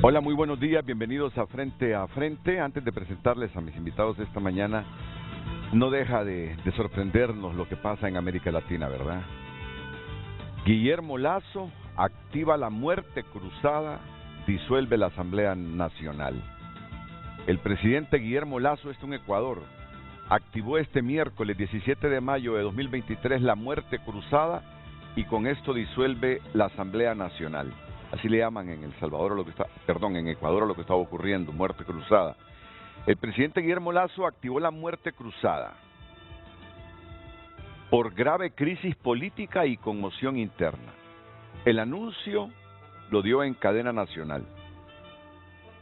Hola, muy buenos días, bienvenidos a Frente a Frente. Antes de presentarles a mis invitados de esta mañana, no deja de sorprendernos lo que pasa en América Latina, ¿verdad? Guillermo Lasso activa la muerte cruzada, disuelve la Asamblea Nacional. El presidente Guillermo Lasso, en Ecuador, activó este miércoles 17 de mayo de 2023 la muerte cruzada y con esto disuelve la Asamblea Nacional. Así le llaman en El Salvador en Ecuador a lo que estaba ocurriendo, muerte cruzada. El presidente Guillermo Lasso activó la muerte cruzada por grave crisis política y conmoción interna. El anuncio lo dio en cadena nacional.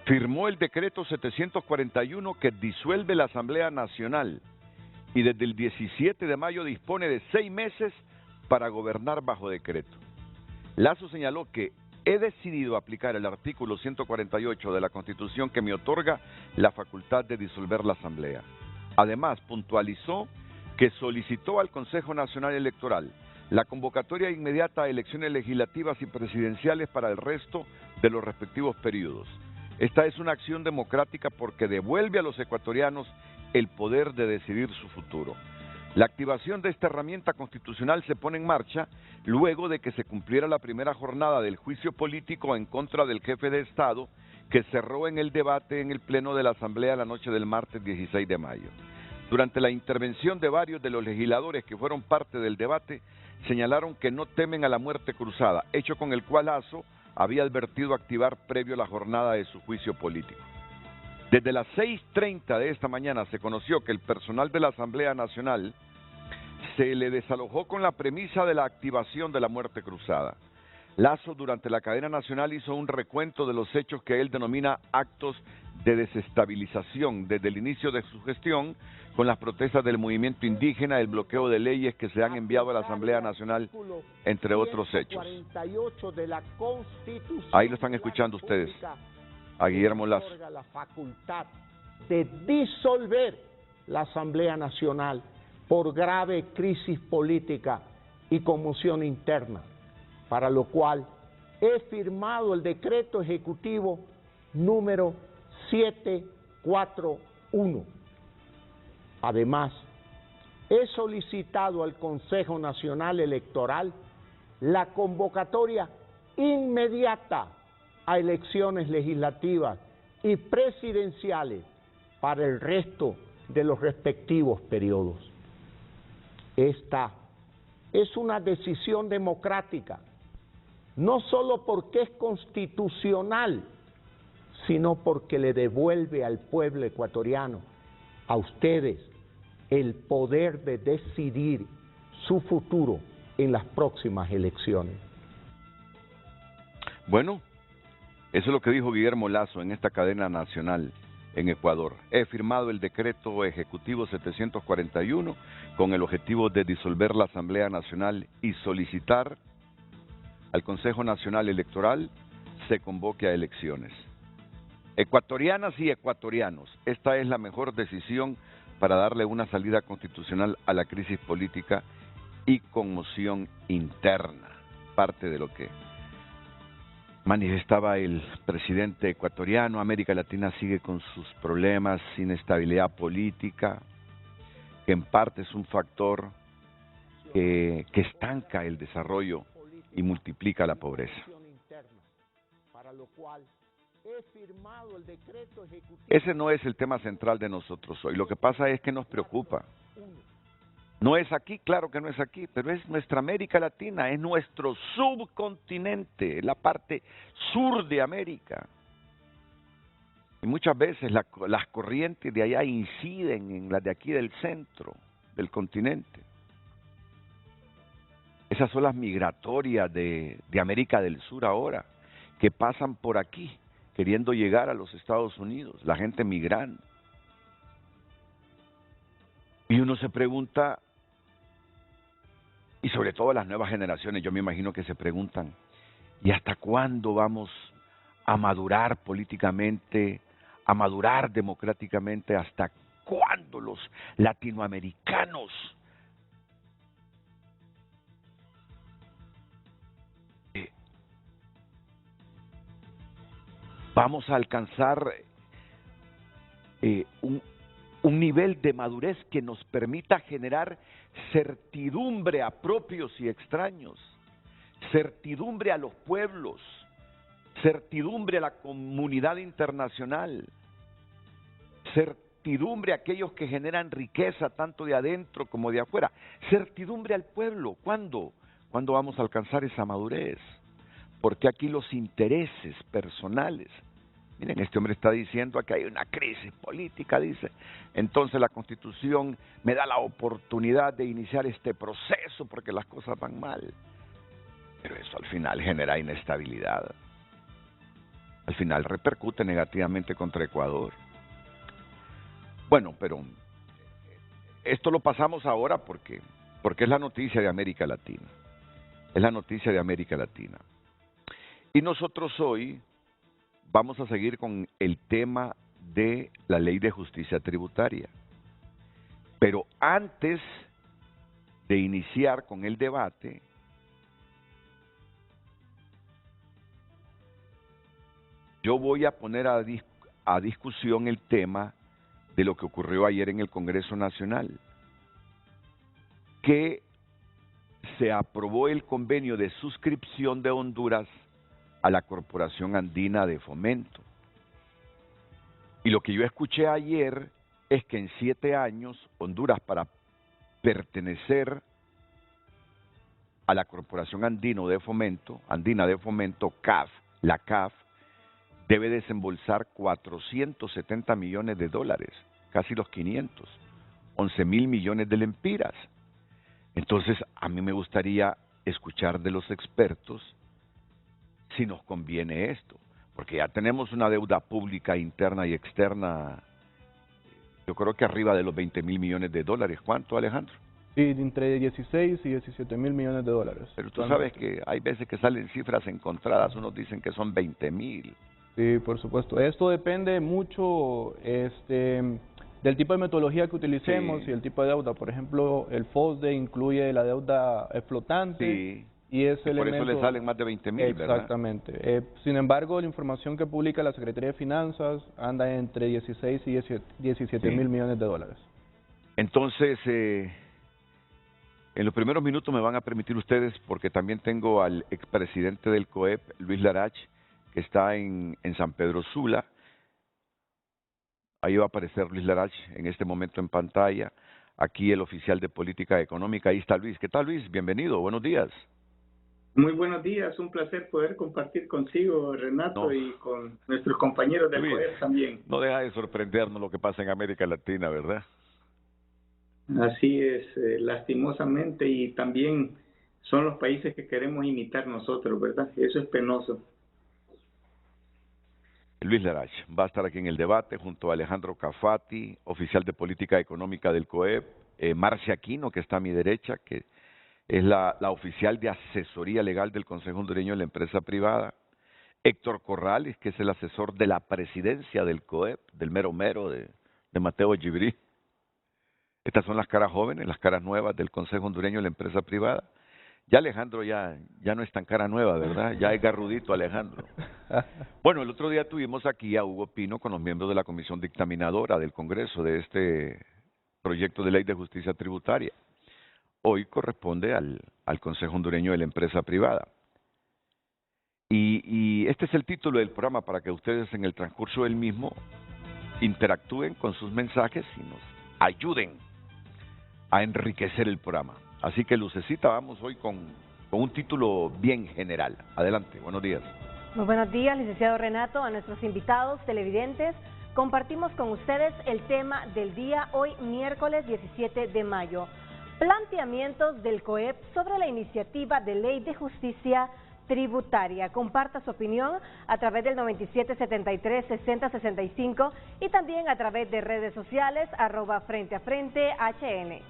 Firmó el decreto 741 que disuelve la Asamblea Nacional y desde el 17 de mayo dispone de 6 meses para gobernar bajo decreto. Lasso señaló que he decidido aplicar el artículo 148 de la Constitución que me otorga la facultad de disolver la Asamblea. Además, puntualizó que solicitó al Consejo Nacional Electoral la convocatoria inmediata a elecciones legislativas y presidenciales para el resto de los respectivos periodos. Esta es una acción democrática porque devuelve a los ecuatorianos el poder de decidir su futuro. La activación de esta herramienta constitucional se pone en marcha luego de que se cumpliera la primera jornada del juicio político en contra del jefe de Estado que cerró en el debate en el Pleno de la Asamblea la noche del martes 16 de mayo. Durante la intervención de varios de los legisladores que fueron parte del debate, señalaron que no temen a la muerte cruzada, hecho con el cual Lasso había advertido activar previo a la jornada de su juicio político. Desde las 6:30 de esta mañana se conoció que el personal de la Asamblea Nacional se le desalojó con la premisa de la activación de la muerte cruzada. Lasso durante la cadena nacional hizo un recuento de los hechos que él denomina actos de desestabilización desde el inicio de su gestión, con las protestas del movimiento indígena, el bloqueo de leyes que se han enviado a la Asamblea Nacional, entre otros hechos. Ahí lo están escuchando ustedes, a Guillermo Lasso. La facultad de disolver la Asamblea Nacional por grave crisis política y conmoción interna, para lo cual he firmado el decreto ejecutivo número 741. Además, he solicitado al Consejo Nacional Electoral la convocatoria inmediata a elecciones legislativas y presidenciales para el resto de los respectivos periodos. Esta es una decisión democrática, no solo porque es constitucional, sino porque le devuelve al pueblo ecuatoriano, a ustedes, el poder de decidir su futuro en las próximas elecciones. Bueno, eso es lo que dijo Guillermo Lasso en esta cadena nacional en Ecuador. He firmado el decreto ejecutivo 741 con el objetivo de disolver la Asamblea Nacional y solicitar al Consejo Nacional Electoral se convoque a elecciones. Ecuatorianas y ecuatorianos, esta es la mejor decisión para darle una salida constitucional a la crisis política y conmoción interna, parte de lo que manifestaba el presidente ecuatoriano. América Latina sigue con sus problemas, inestabilidad política, que en parte es un factor que estanca el desarrollo y multiplica la pobreza. Ese no es el tema central de nosotros hoy. Lo que pasa es que nos preocupa. No es aquí, claro que no es aquí, pero es nuestra América Latina, es nuestro subcontinente, la parte sur de América. Y muchas veces las corrientes de allá inciden en las de aquí del centro del continente. Esas olas migratorias de América del Sur ahora, que pasan por aquí, queriendo llegar a los Estados Unidos, la gente migrando. Y uno se pregunta, y sobre todo las nuevas generaciones, yo me imagino que se preguntan, ¿y hasta cuándo vamos a madurar políticamente, a madurar democráticamente? ¿Hasta cuándo los latinoamericanos vamos a alcanzar un nivel de madurez que nos permita generar certidumbre a propios y extraños, certidumbre a los pueblos, certidumbre a la comunidad internacional, certidumbre a aquellos que generan riqueza tanto de adentro como de afuera, certidumbre al pueblo. ¿Cuándo? ¿Cuándo vamos a alcanzar esa madurez? Porque aquí los intereses personales. Miren, este hombre está diciendo que hay una crisis política, dice. Entonces la Constitución me da la oportunidad de iniciar este proceso porque las cosas van mal. Pero eso al final genera inestabilidad. Al final repercute negativamente contra Ecuador. Bueno, pero esto lo pasamos ahora porque es la noticia de América Latina. Es la noticia de América Latina. Y nosotros hoy vamos a seguir con el tema de la Ley de Justicia Tributaria. Pero antes de iniciar con el debate, yo voy a poner a discusión el tema de lo que ocurrió ayer en el Congreso Nacional, que se aprobó el convenio de suscripción de Honduras a la Corporación Andina de Fomento. Y lo que yo escuché ayer es que en 7 años Honduras, para pertenecer a la Corporación Andina de Fomento, CAF, la CAF, debe desembolsar 470 millones de dólares, casi los 500, 11,000 millones de lempiras. Entonces, a mí me gustaría escuchar de los expertos si nos conviene esto, porque ya tenemos una deuda pública interna y externa, yo creo que arriba de los 20,000 millones de dólares. ¿Cuánto, Alejandro? Sí, entre 16 y 17 mil millones de dólares. Pero tú sabes que hay veces que salen cifras encontradas, unos dicen que son 20,000. Sí, por supuesto. Esto depende mucho del tipo de metodología que utilicemos y el tipo de deuda. Por ejemplo, el FOSDE incluye la deuda flotante. Sí. Y ese por elemento, eso le salen más de 20,000, ¿verdad? Exactamente. Sin embargo, la información que publica la Secretaría de Finanzas anda entre 16 y 17 mil millones de dólares. Entonces, en los primeros minutos me van a permitir ustedes, porque también tengo al expresidente del COEP, Luis Larach, que está en San Pedro Sula. Ahí va a aparecer Luis Larach en este momento en pantalla. Aquí el oficial de política económica. Ahí está Luis. ¿Qué tal, Luis? Bienvenido. Buenos días. Muy buenos días, un placer poder compartir contigo, Renato, y con nuestros compañeros del COEP también. No deja de sorprendernos lo que pasa en América Latina, ¿verdad? Así es, lastimosamente, y también son los países que queremos imitar nosotros, ¿verdad? Eso es penoso. Luis Larach va a estar aquí en el debate junto a Alejandro Cafati, oficial de política económica del COEP, Marcia Aquino, que está a mi derecha, que es la oficial de asesoría legal del Consejo Hondureño de la Empresa Privada, Héctor Corrales, que es el asesor de la presidencia del COEP, del mero mero de Mateo Gibrí. Estas son las caras jóvenes, las caras nuevas del Consejo Hondureño de la Empresa Privada. Ya Alejandro ya no es tan cara nueva, ¿verdad? Ya es garrudito Alejandro. Bueno, el otro día tuvimos aquí a Hugo Pino con los miembros de la Comisión Dictaminadora del Congreso de este proyecto de ley de justicia tributaria. Hoy corresponde al Consejo Hondureño de la Empresa Privada. Y este es el título del programa para que ustedes en el transcurso del mismo interactúen con sus mensajes y nos ayuden a enriquecer el programa. Así que, Lucecita, vamos hoy con un título bien general. Adelante, buenos días. Muy buenos días, licenciado Renato, a nuestros invitados, televidentes. Compartimos con ustedes el tema del día, hoy miércoles 17 de mayo. Planteamientos del COEP sobre la iniciativa de ley de justicia tributaria. Comparta su opinión a través del 9773-6065 y también a través de redes sociales @Frente a Frente HN.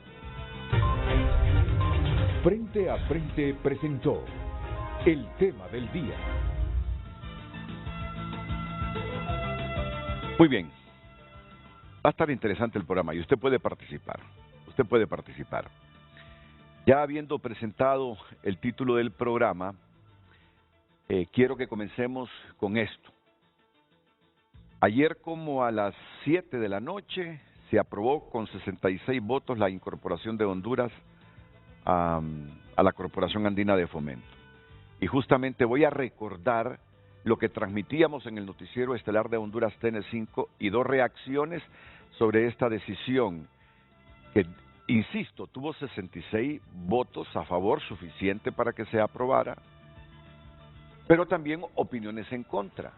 Frente a Frente presentó el tema del día. Muy bien. Va a estar interesante el programa y usted puede participar. Usted puede participar. Ya habiendo presentado el título del programa, quiero que comencemos con esto. Ayer como a las 7 de la noche se aprobó con 66 votos la incorporación de Honduras a la Corporación Andina de Fomento. Y justamente voy a recordar lo que transmitíamos en el noticiero estelar de Honduras TN5 y dos reacciones sobre esta decisión que, insisto, tuvo 66 votos a favor, suficiente para que se aprobara, pero también opiniones en contra.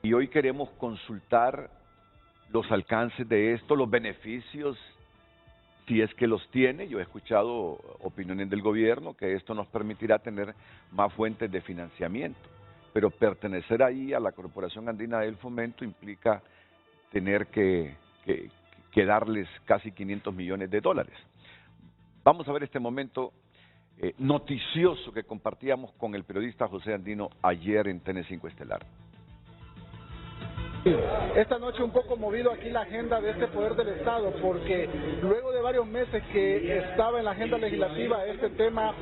Y hoy queremos consultar los alcances de esto, los beneficios, si es que los tiene. Yo he escuchado opiniones del gobierno que esto nos permitirá tener más fuentes de financiamiento, pero pertenecer ahí a la Corporación Andina del Fomento implica tener que darles casi 500 millones de dólares. Vamos a ver este momento noticioso que compartíamos con el periodista José Andino ayer en TN5 Estelar. Esta noche un poco movido aquí la agenda de este Poder del Estado, porque luego de varios meses que estaba en la agenda legislativa este tema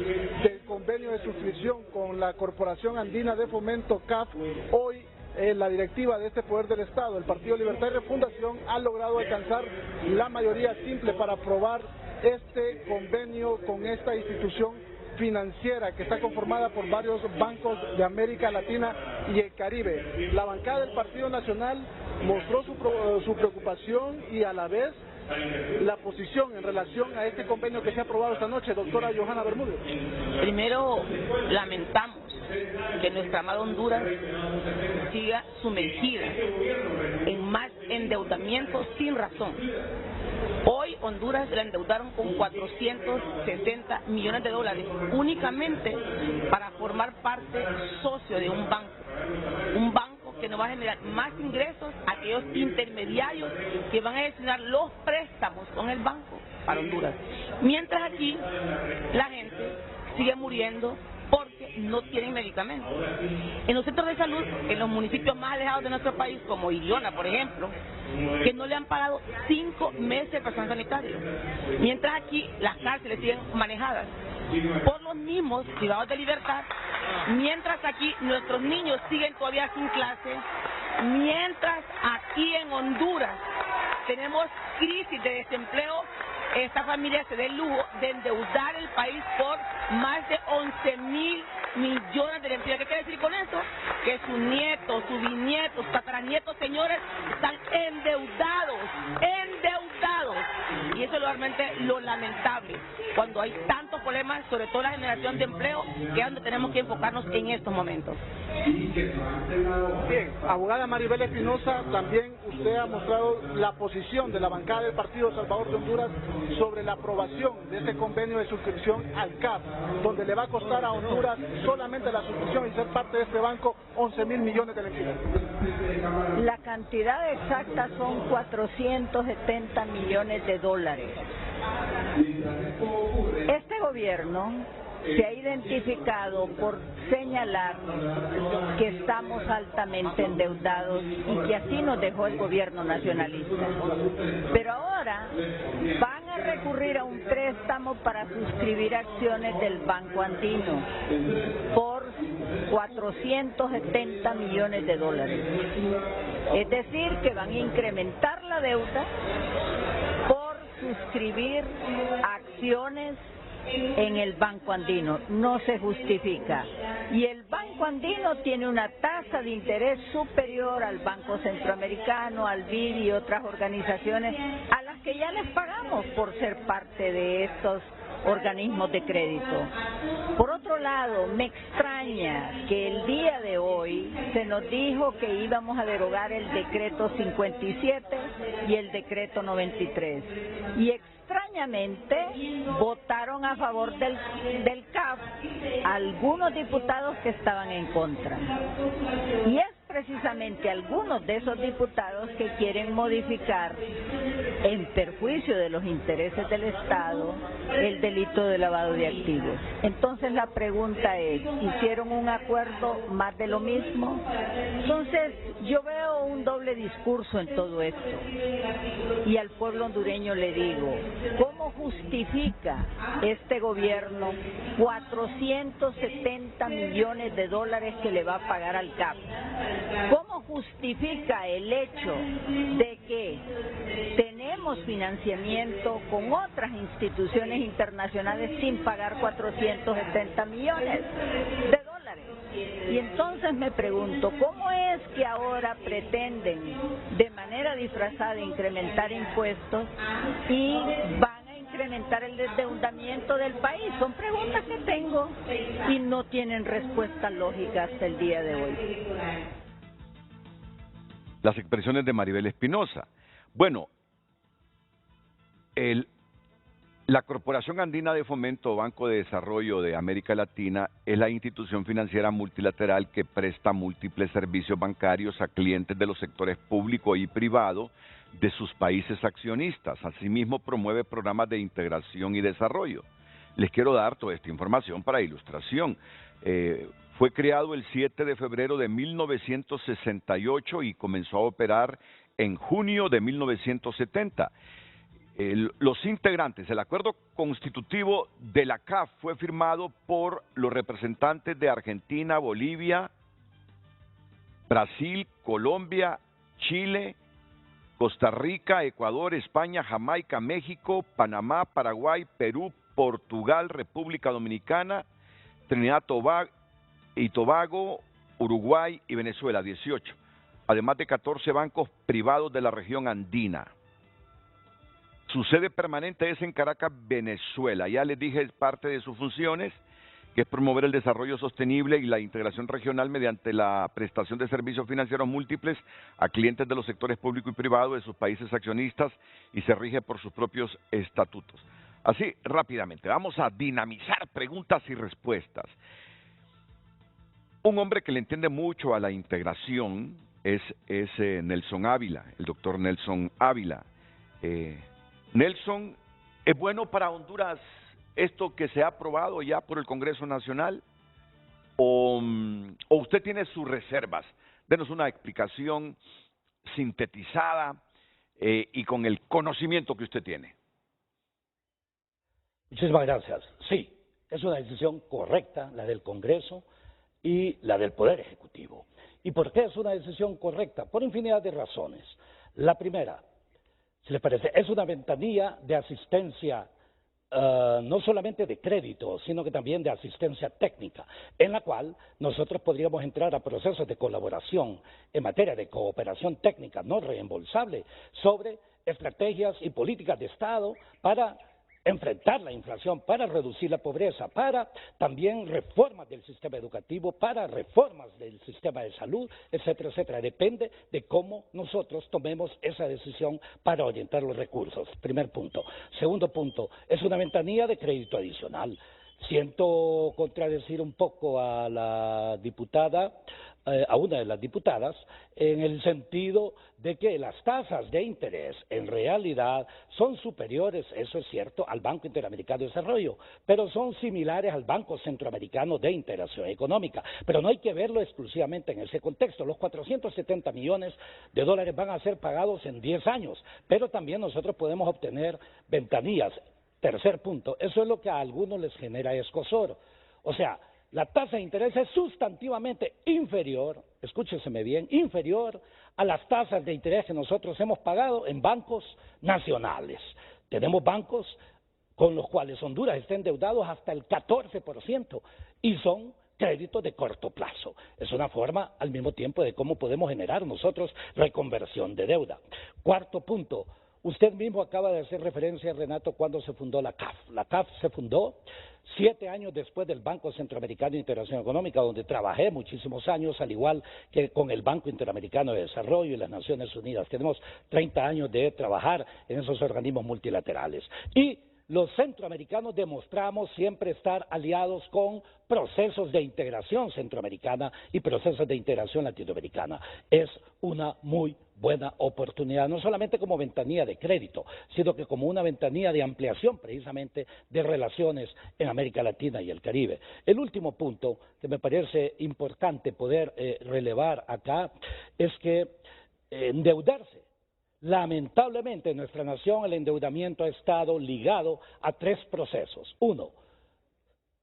del convenio de suscripción con la Corporación Andina de Fomento, CAF, hoy la directiva de este Poder del Estado, el Partido Libertad y Refundación, ha logrado alcanzar la mayoría simple para aprobar este convenio con esta institución financiera que está conformada por varios bancos de América Latina y el Caribe. La bancada del Partido Nacional mostró su preocupación y a la vez la posición en relación a este convenio que se ha aprobado esta noche. Doctora Johanna Bermúdez. Primero, lamentamos que nuestra amada Honduras siga sumergida en más endeudamiento sin razón. Hoy Honduras la endeudaron con 460 millones de dólares únicamente para formar parte socio de un banco que nos va a generar más ingresos a aquellos intermediarios que van a destinar los préstamos con el banco para Honduras. Mientras aquí la gente sigue muriendo porque no tienen medicamentos. En los centros de salud, en los municipios más alejados de nuestro país, como Iriona, por ejemplo, que no le han pagado 5 meses de personal sanitario. Mientras aquí las cárceles siguen manejadas por los mismos privados de libertad, mientras aquí nuestros niños siguen todavía sin clase, mientras aquí en Honduras tenemos crisis de desempleo, esta familia se da el lujo de endeudar el país por más de 11.000 millones de lempiras. ¿Qué quiere decir con eso? Que sus nietos, sus bisnietos, sus tataranietos, señores, están endeudados. Y eso es realmente lo lamentable, cuando hay tantos problemas, sobre todo la generación de empleo, que es donde tenemos que enfocarnos en estos momentos. Bien, abogada Maribel Espinosa, también usted ha mostrado la posición de la bancada del Partido Salvador de Honduras sobre la aprobación de este convenio de suscripción al CAF, donde le va a costar a Honduras solamente la suscripción y ser parte de este banco 11.000 millones de lempiras. La cantidad exacta son 470 millones de dólares. Este gobierno se ha identificado por señalar que estamos altamente endeudados y que así nos dejó el gobierno nacionalista. Pero ahora van a recurrir a un préstamo para suscribir acciones del Banco Andino por 470 millones de dólares. Es decir, que van a incrementar la deuda por suscribir acciones en el Banco Andino. No se justifica. Y el Banco Andino tiene una tasa de interés superior al Banco Centroamericano, al BID y otras organizaciones a las que ya les pagamos por ser parte de estos organismos de crédito. Por otro lado, me extraña que el día de hoy se nos dijo que íbamos a derogar el decreto 57 y el decreto 93. Y extrañamente votaron a favor del CAF algunos diputados que estaban en contra. Y es precisamente algunos de esos diputados que quieren modificar en perjuicio de los intereses del Estado el delito de lavado de activos. Entonces la pregunta es, ¿hicieron un acuerdo más de lo mismo? Entonces yo veo un doble discurso en todo esto. Y al pueblo hondureño le digo, ¿cómo justifica este gobierno 470 millones de dólares que le va a pagar al CAF? ¿Cómo justifica el hecho de que tenemos financiamiento con otras instituciones internacionales sin pagar 470 millones de dólares. Y entonces me pregunto, ¿cómo es que ahora pretenden de manera disfrazada incrementar impuestos y van a incrementar el endeudamiento del país? Son preguntas que tengo y no tienen respuesta lógica hasta el día de hoy. Las expresiones de Maribel Espinosa. Bueno, la Corporación Andina de Fomento Banco de Desarrollo de América Latina es la institución financiera multilateral que presta múltiples servicios bancarios a clientes de los sectores público y privado de sus países accionistas. Asimismo, promueve programas de integración y desarrollo. Les quiero dar toda esta información para ilustración. Fue creado el 7 de febrero de 1968 y comenzó a operar en junio de 1970. Los integrantes, el acuerdo constitutivo de la CAF fue firmado por los representantes de Argentina, Bolivia, Brasil, Colombia, Chile, Costa Rica, Ecuador, España, Jamaica, México, Panamá, Paraguay, Perú, Portugal, República Dominicana, Trinidad y Tobago, Uruguay y Venezuela, 18, además de 14 bancos privados de la región andina. Su sede permanente es en Caracas, Venezuela. Ya les dije, es parte de sus funciones, que es promover el desarrollo sostenible y la integración regional mediante la prestación de servicios financieros múltiples a clientes de los sectores público y privado de sus países accionistas y se rige por sus propios estatutos. Así, rápidamente, vamos a dinamizar preguntas y respuestas. Un hombre que le entiende mucho a la integración es Nelson Ávila, el doctor Nelson Ávila. Nelson, ¿es bueno para Honduras esto que se ha aprobado ya por el Congreso Nacional? ¿O usted tiene sus reservas? Denos una explicación sintetizada y con el conocimiento que usted tiene. Muchísimas gracias. Sí, es una decisión correcta, la del Congreso y la del Poder Ejecutivo. ¿Y por qué es una decisión correcta? Por infinidad de razones. La primera, si les parece, es una ventanilla de asistencia, no solamente de crédito, sino que también de asistencia técnica, en la cual nosotros podríamos entrar a procesos de colaboración en materia de cooperación técnica no reembolsable sobre estrategias y políticas de Estado para enfrentar la inflación, para reducir la pobreza, para también reformas del sistema educativo, para reformas del sistema de salud, etcétera, etcétera. Depende de cómo nosotros tomemos esa decisión para orientar los recursos. Primer punto. Segundo punto, es una ventanilla de crédito adicional. Siento contradecir un poco a la diputada, a una de las diputadas, en el sentido de que las tasas de interés en realidad son superiores, eso es cierto, al Banco Interamericano de Desarrollo, pero son similares al Banco Centroamericano de Integración Económica. Pero no hay que verlo exclusivamente en ese contexto. Los 470 millones de dólares van a ser pagados en 10 años, pero también nosotros podemos obtener ventanillas. Tercer punto, eso es lo que a algunos les genera escozor. O sea, la tasa de interés es sustantivamente inferior, escúchenseme bien, inferior a las tasas de interés que nosotros hemos pagado en bancos nacionales. Tenemos bancos con los cuales Honduras está endeudado hasta el 14% y son créditos de corto plazo. Es una forma al mismo tiempo de cómo podemos generar nosotros reconversión de deuda. Cuarto punto. Usted mismo acaba de hacer referencia, Renato, cuando se fundó la CAF. La CAF se fundó 7 años después del Banco Centroamericano de Integración Económica, donde trabajé muchísimos años, al igual que con el Banco Interamericano de Desarrollo y las Naciones Unidas. Tenemos 30 años de trabajar en esos organismos multilaterales. Y los centroamericanos demostramos siempre estar aliados con procesos de integración centroamericana y procesos de integración latinoamericana. Es una muy buena oportunidad, no solamente como ventanilla de crédito, sino que como una ventanilla de ampliación precisamente de relaciones en América Latina y el Caribe. El último punto que me parece importante poder relevar acá es que endeudarse. Lamentablemente en nuestra nación el endeudamiento ha estado ligado a 3 procesos. 1,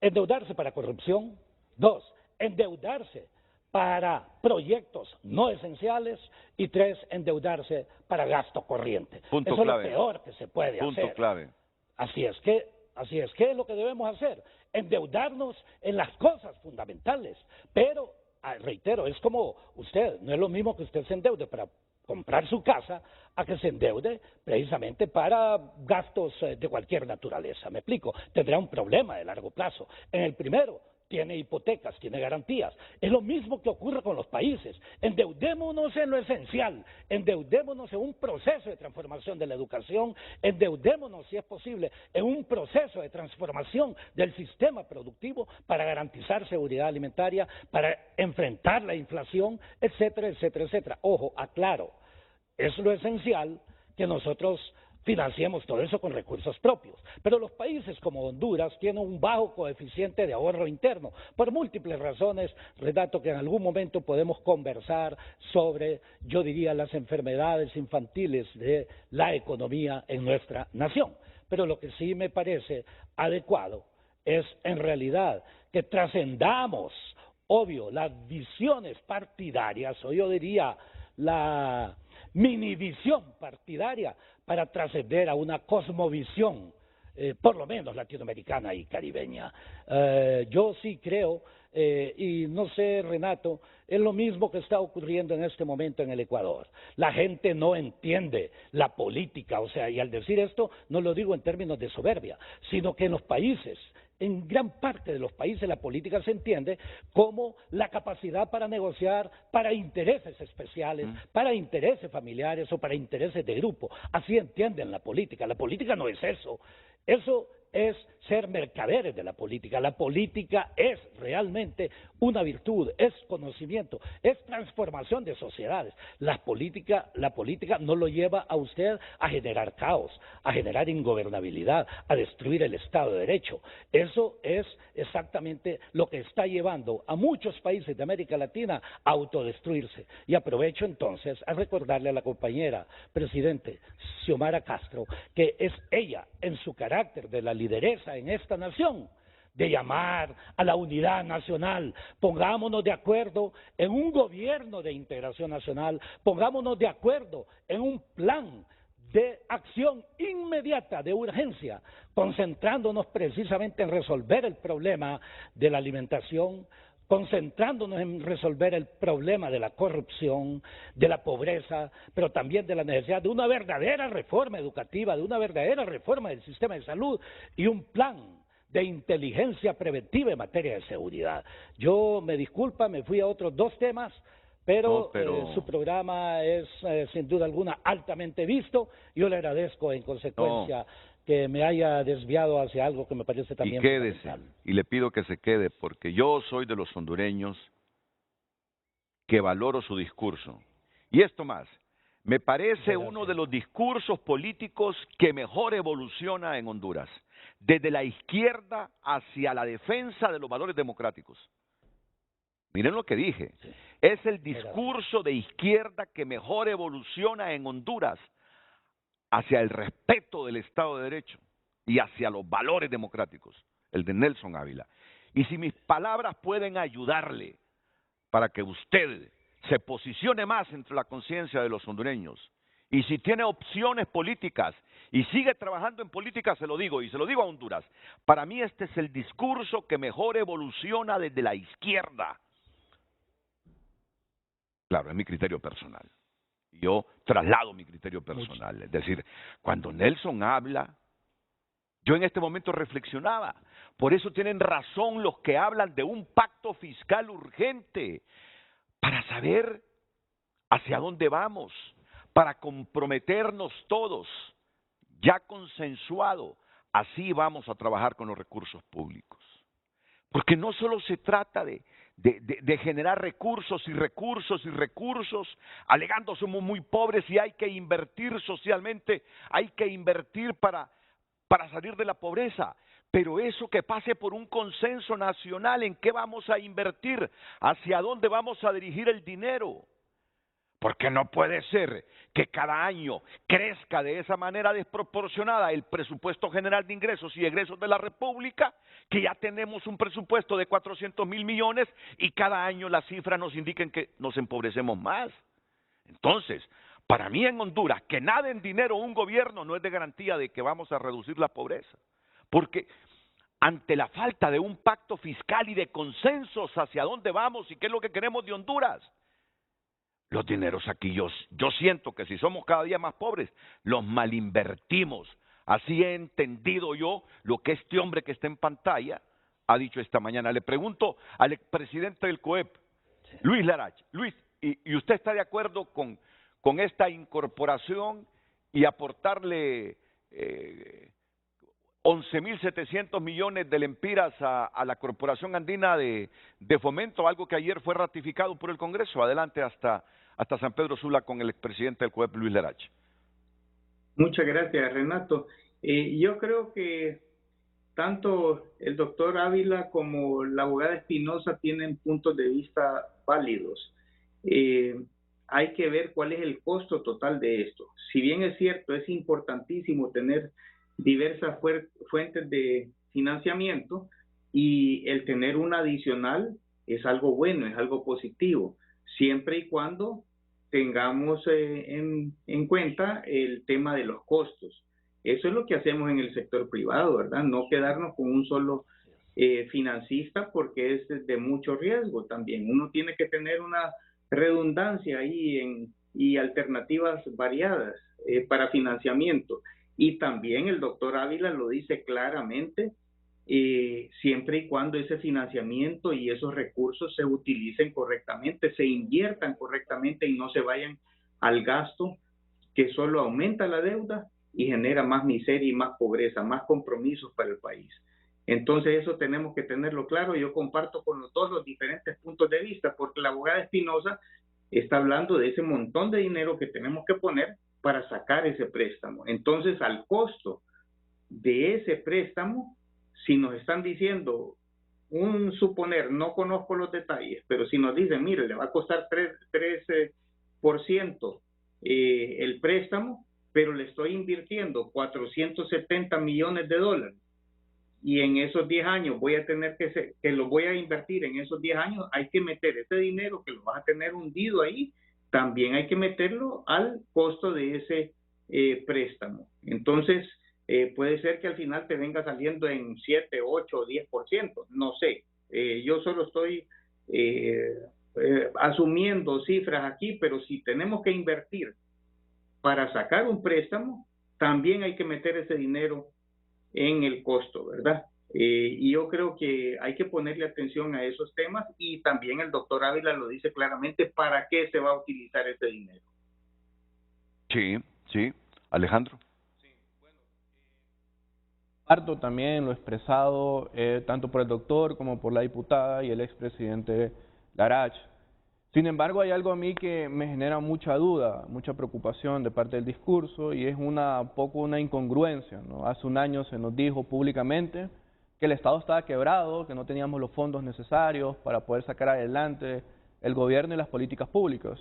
endeudarse para corrupción. 2, endeudarse para proyectos no esenciales y 3, endeudarse para gasto corriente. Punto Eso clave. es lo peor que se puede Punto hacer. clave. Así es, ¿qué es lo que debemos hacer? Endeudarnos en las cosas fundamentales, pero, reitero, es como usted, no es lo mismo que usted se endeude para comprar su casa a que se endeude precisamente para gastos de cualquier naturaleza. ¿Me explico? Tendrá un problema de largo plazo. En el primero, tiene hipotecas, tiene garantías. Es lo mismo que ocurre con los países. Endeudémonos en lo esencial, endeudémonos en un proceso de transformación de la educación, endeudémonos, si es posible, en un proceso de transformación del sistema productivo para garantizar seguridad alimentaria, para enfrentar la inflación, etcétera, etcétera, etcétera. Ojo, aclaro, es lo esencial que nosotros financiemos todo eso con recursos propios. Pero los países como Honduras tienen un bajo coeficiente de ahorro interno, por múltiples razones, Renato, que en algún momento podemos conversar sobre, yo diría, las enfermedades infantiles de la economía en nuestra nación. Pero lo que sí me parece adecuado es, en realidad, que trascendamos, obvio, las visiones partidarias, o yo diría, la mini visión partidaria, para trascender a una cosmovisión, por lo menos latinoamericana y caribeña. Yo sí creo, y no sé, Renato, es lo mismo que está ocurriendo en este momento en el Ecuador. La gente no entiende la política, o sea, y al decir esto no lo digo en términos de soberbia, sino que en los países, en gran parte de los países, la política se entiende como la capacidad para negociar para intereses especiales, para intereses familiares o para intereses de grupo. Así entienden la política. La política no es eso. Eso es ser mercaderes de la política. La política es realmente una virtud, es conocimiento, es transformación de sociedades. La política no lo lleva a usted a generar caos, a generar ingobernabilidad, a destruir el Estado de Derecho. Eso es exactamente lo que está llevando a muchos países de América Latina a autodestruirse. Y aprovecho entonces a recordarle a la compañera presidente Xiomara Castro que es ella, en su carácter de la lideresa en esta nación, de llamar a la unidad nacional. Pongámonos de acuerdo en un gobierno de integración nacional, pongámonos de acuerdo en un plan de acción inmediata, de urgencia, concentrándonos precisamente en resolver el problema de la alimentación, concentrándonos en resolver el problema de la corrupción, de la pobreza, pero también de la necesidad de una verdadera reforma educativa, de una verdadera reforma del sistema de salud y un plan de inteligencia preventiva en materia de seguridad. Yo me disculpa, me fui a otros 2 temas, pero su programa es sin duda alguna altamente visto. Yo le agradezco en consecuencia que me haya desviado hacia algo que me parece también fundamental. Y le pido que se quede, porque yo soy de los hondureños que valoro su discurso. Y esto más, me parece uno de los discursos políticos que mejor evoluciona en Honduras, desde la izquierda hacia la defensa de los valores democráticos. Miren lo que dije, es el discurso de izquierda que mejor evoluciona en Honduras hacia el respeto del Estado de Derecho y hacia los valores democráticos, el de Nelson Ávila. Y si mis palabras pueden ayudarle para que usted se posicione más entre la conciencia de los hondureños, y si tiene opciones políticas y sigue trabajando en política, se lo digo, y se lo digo a Honduras, para mí este es el discurso que mejor evoluciona desde la izquierda. Claro, es mi criterio personal. Yo traslado mi criterio personal. Es decir, cuando Nelson habla, yo en este momento reflexionaba. Por eso tienen razón los que hablan de un pacto fiscal urgente para saber hacia dónde vamos, para comprometernos todos, ya consensuado. Así vamos a trabajar con los recursos públicos. Porque no solo se trata de generar recursos y recursos y recursos, alegando somos muy pobres y hay que invertir socialmente, hay que invertir para salir de la pobreza. Pero eso que pase por un consenso nacional, ¿en qué vamos a invertir? ¿Hacia dónde vamos a dirigir el dinero? Porque no puede ser que cada año crezca de esa manera desproporcionada el presupuesto general de ingresos y egresos de la República, que ya tenemos un presupuesto de 400.000 millones y cada año las cifras nos indiquen que nos empobrecemos más. Entonces, para mí en Honduras, que nada en dinero un gobierno no es de garantía de que vamos a reducir la pobreza. Porque ante la falta de un pacto fiscal y de consensos hacia dónde vamos y qué es lo que queremos de Honduras, los dineros aquí yo siento que si somos cada día más pobres, los malinvertimos. Así he entendido yo lo que este hombre que está en pantalla ha dicho esta mañana. Le pregunto al expresidente del COEP, Luis Larach. Luis, ¿y usted está de acuerdo con esta incorporación y aportarle 11.700 millones de lempiras a la Corporación Andina de Fomento, algo que ayer fue ratificado por el Congreso? Adelante hasta San Pedro Sula con el expresidente del COEP, Luis Larach. Muchas gracias, Renato. Yo creo que tanto el doctor Ávila como la abogada Espinosa tienen puntos de vista válidos. Hay que ver cuál es el costo total de esto. Si bien es cierto, es importantísimo tener diversas fuentes de financiamiento, y el tener un adicional es algo bueno, es algo positivo, siempre y cuando tengamos en cuenta el tema de los costos. Eso es lo que hacemos en el sector privado, ¿verdad? No quedarnos con un solo financista, porque es de mucho riesgo también. Uno tiene que tener una redundancia ahí y alternativas variadas para financiamiento. Y también el doctor Ávila lo dice claramente, siempre y cuando ese financiamiento y esos recursos se utilicen correctamente, se inviertan correctamente y no se vayan al gasto que solo aumenta la deuda y genera más miseria y más pobreza, más compromisos para el país. Entonces eso tenemos que tenerlo claro. Yo comparto con todos los diferentes puntos de vista, porque la abogada Espinosa está hablando de ese montón de dinero que tenemos que poner para sacar ese préstamo. Entonces, al costo de ese préstamo, si nos están diciendo, suponer, no conozco los detalles, pero si nos dicen, mire, le va a costar 3% el préstamo, pero le estoy invirtiendo 470 millones de dólares, y en esos 10 años voy a tener que lo voy a invertir en esos 10 años, hay que meter ese dinero que lo vas a tener hundido ahí, también hay que meterlo al costo de ese préstamo. Entonces, puede ser que al final te venga saliendo en 7, 8 o 10%, no sé. Yo solo estoy asumiendo cifras aquí, pero si tenemos que invertir para sacar un préstamo, también hay que meter ese dinero en el costo, ¿verdad? Y yo creo que hay que ponerle atención a esos temas, y también el doctor Ávila lo dice claramente para qué se va a utilizar ese dinero. Sí. Alejandro. Comparto también lo expresado tanto por el doctor como por la diputada y el expresidente Larach. Sin embargo, hay algo a mí que me genera mucha duda, mucha preocupación de parte del discurso, y es una incongruencia, ¿no? Hace un año se nos dijo públicamente que el Estado estaba quebrado, que no teníamos los fondos necesarios para poder sacar adelante el gobierno y las políticas públicas.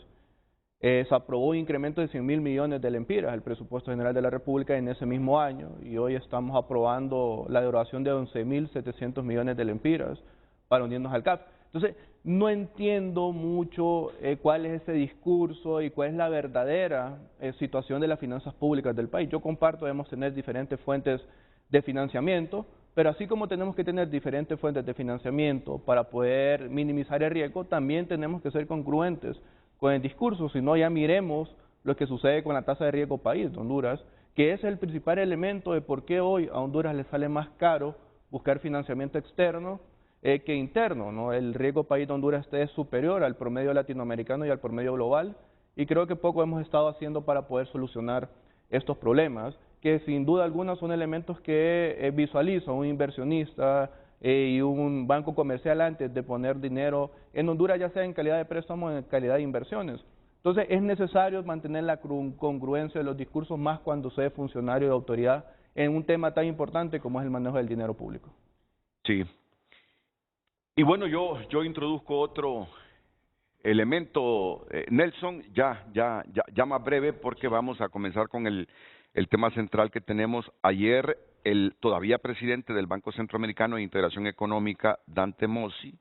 Se aprobó un incremento de 100.000 millones de lempiras, el presupuesto general de la República, en ese mismo año, y hoy estamos aprobando la derogación de 11.700 millones de lempiras para unirnos al CAF. Entonces, no entiendo mucho cuál es ese discurso y cuál es la verdadera situación de las finanzas públicas del país. Yo comparto, debemos tener diferentes fuentes de financiamiento, pero así como tenemos que tener diferentes fuentes de financiamiento para poder minimizar el riesgo, también tenemos que ser congruentes con el discurso. Si no, ya miremos lo que sucede con la tasa de riesgo país de Honduras, que es el principal elemento de por qué hoy a Honduras le sale más caro buscar financiamiento externo que interno, ¿no? El riesgo país de Honduras es superior al promedio latinoamericano y al promedio global, y creo que poco hemos estado haciendo para poder solucionar estos problemas, que sin duda alguna son elementos que visualiza un inversionista y un banco comercial antes de poner dinero en Honduras, ya sea en calidad de préstamo o en calidad de inversiones. Entonces es necesario mantener la congruencia de los discursos, más cuando se es funcionario de autoridad en un tema tan importante como es el manejo del dinero público. Sí. Y bueno, yo introduzco otro elemento, Nelson, ya más breve porque vamos a comenzar con el tema central que tenemos. Ayer el todavía presidente del Banco Centroamericano de Integración Económica, Dante Mossi,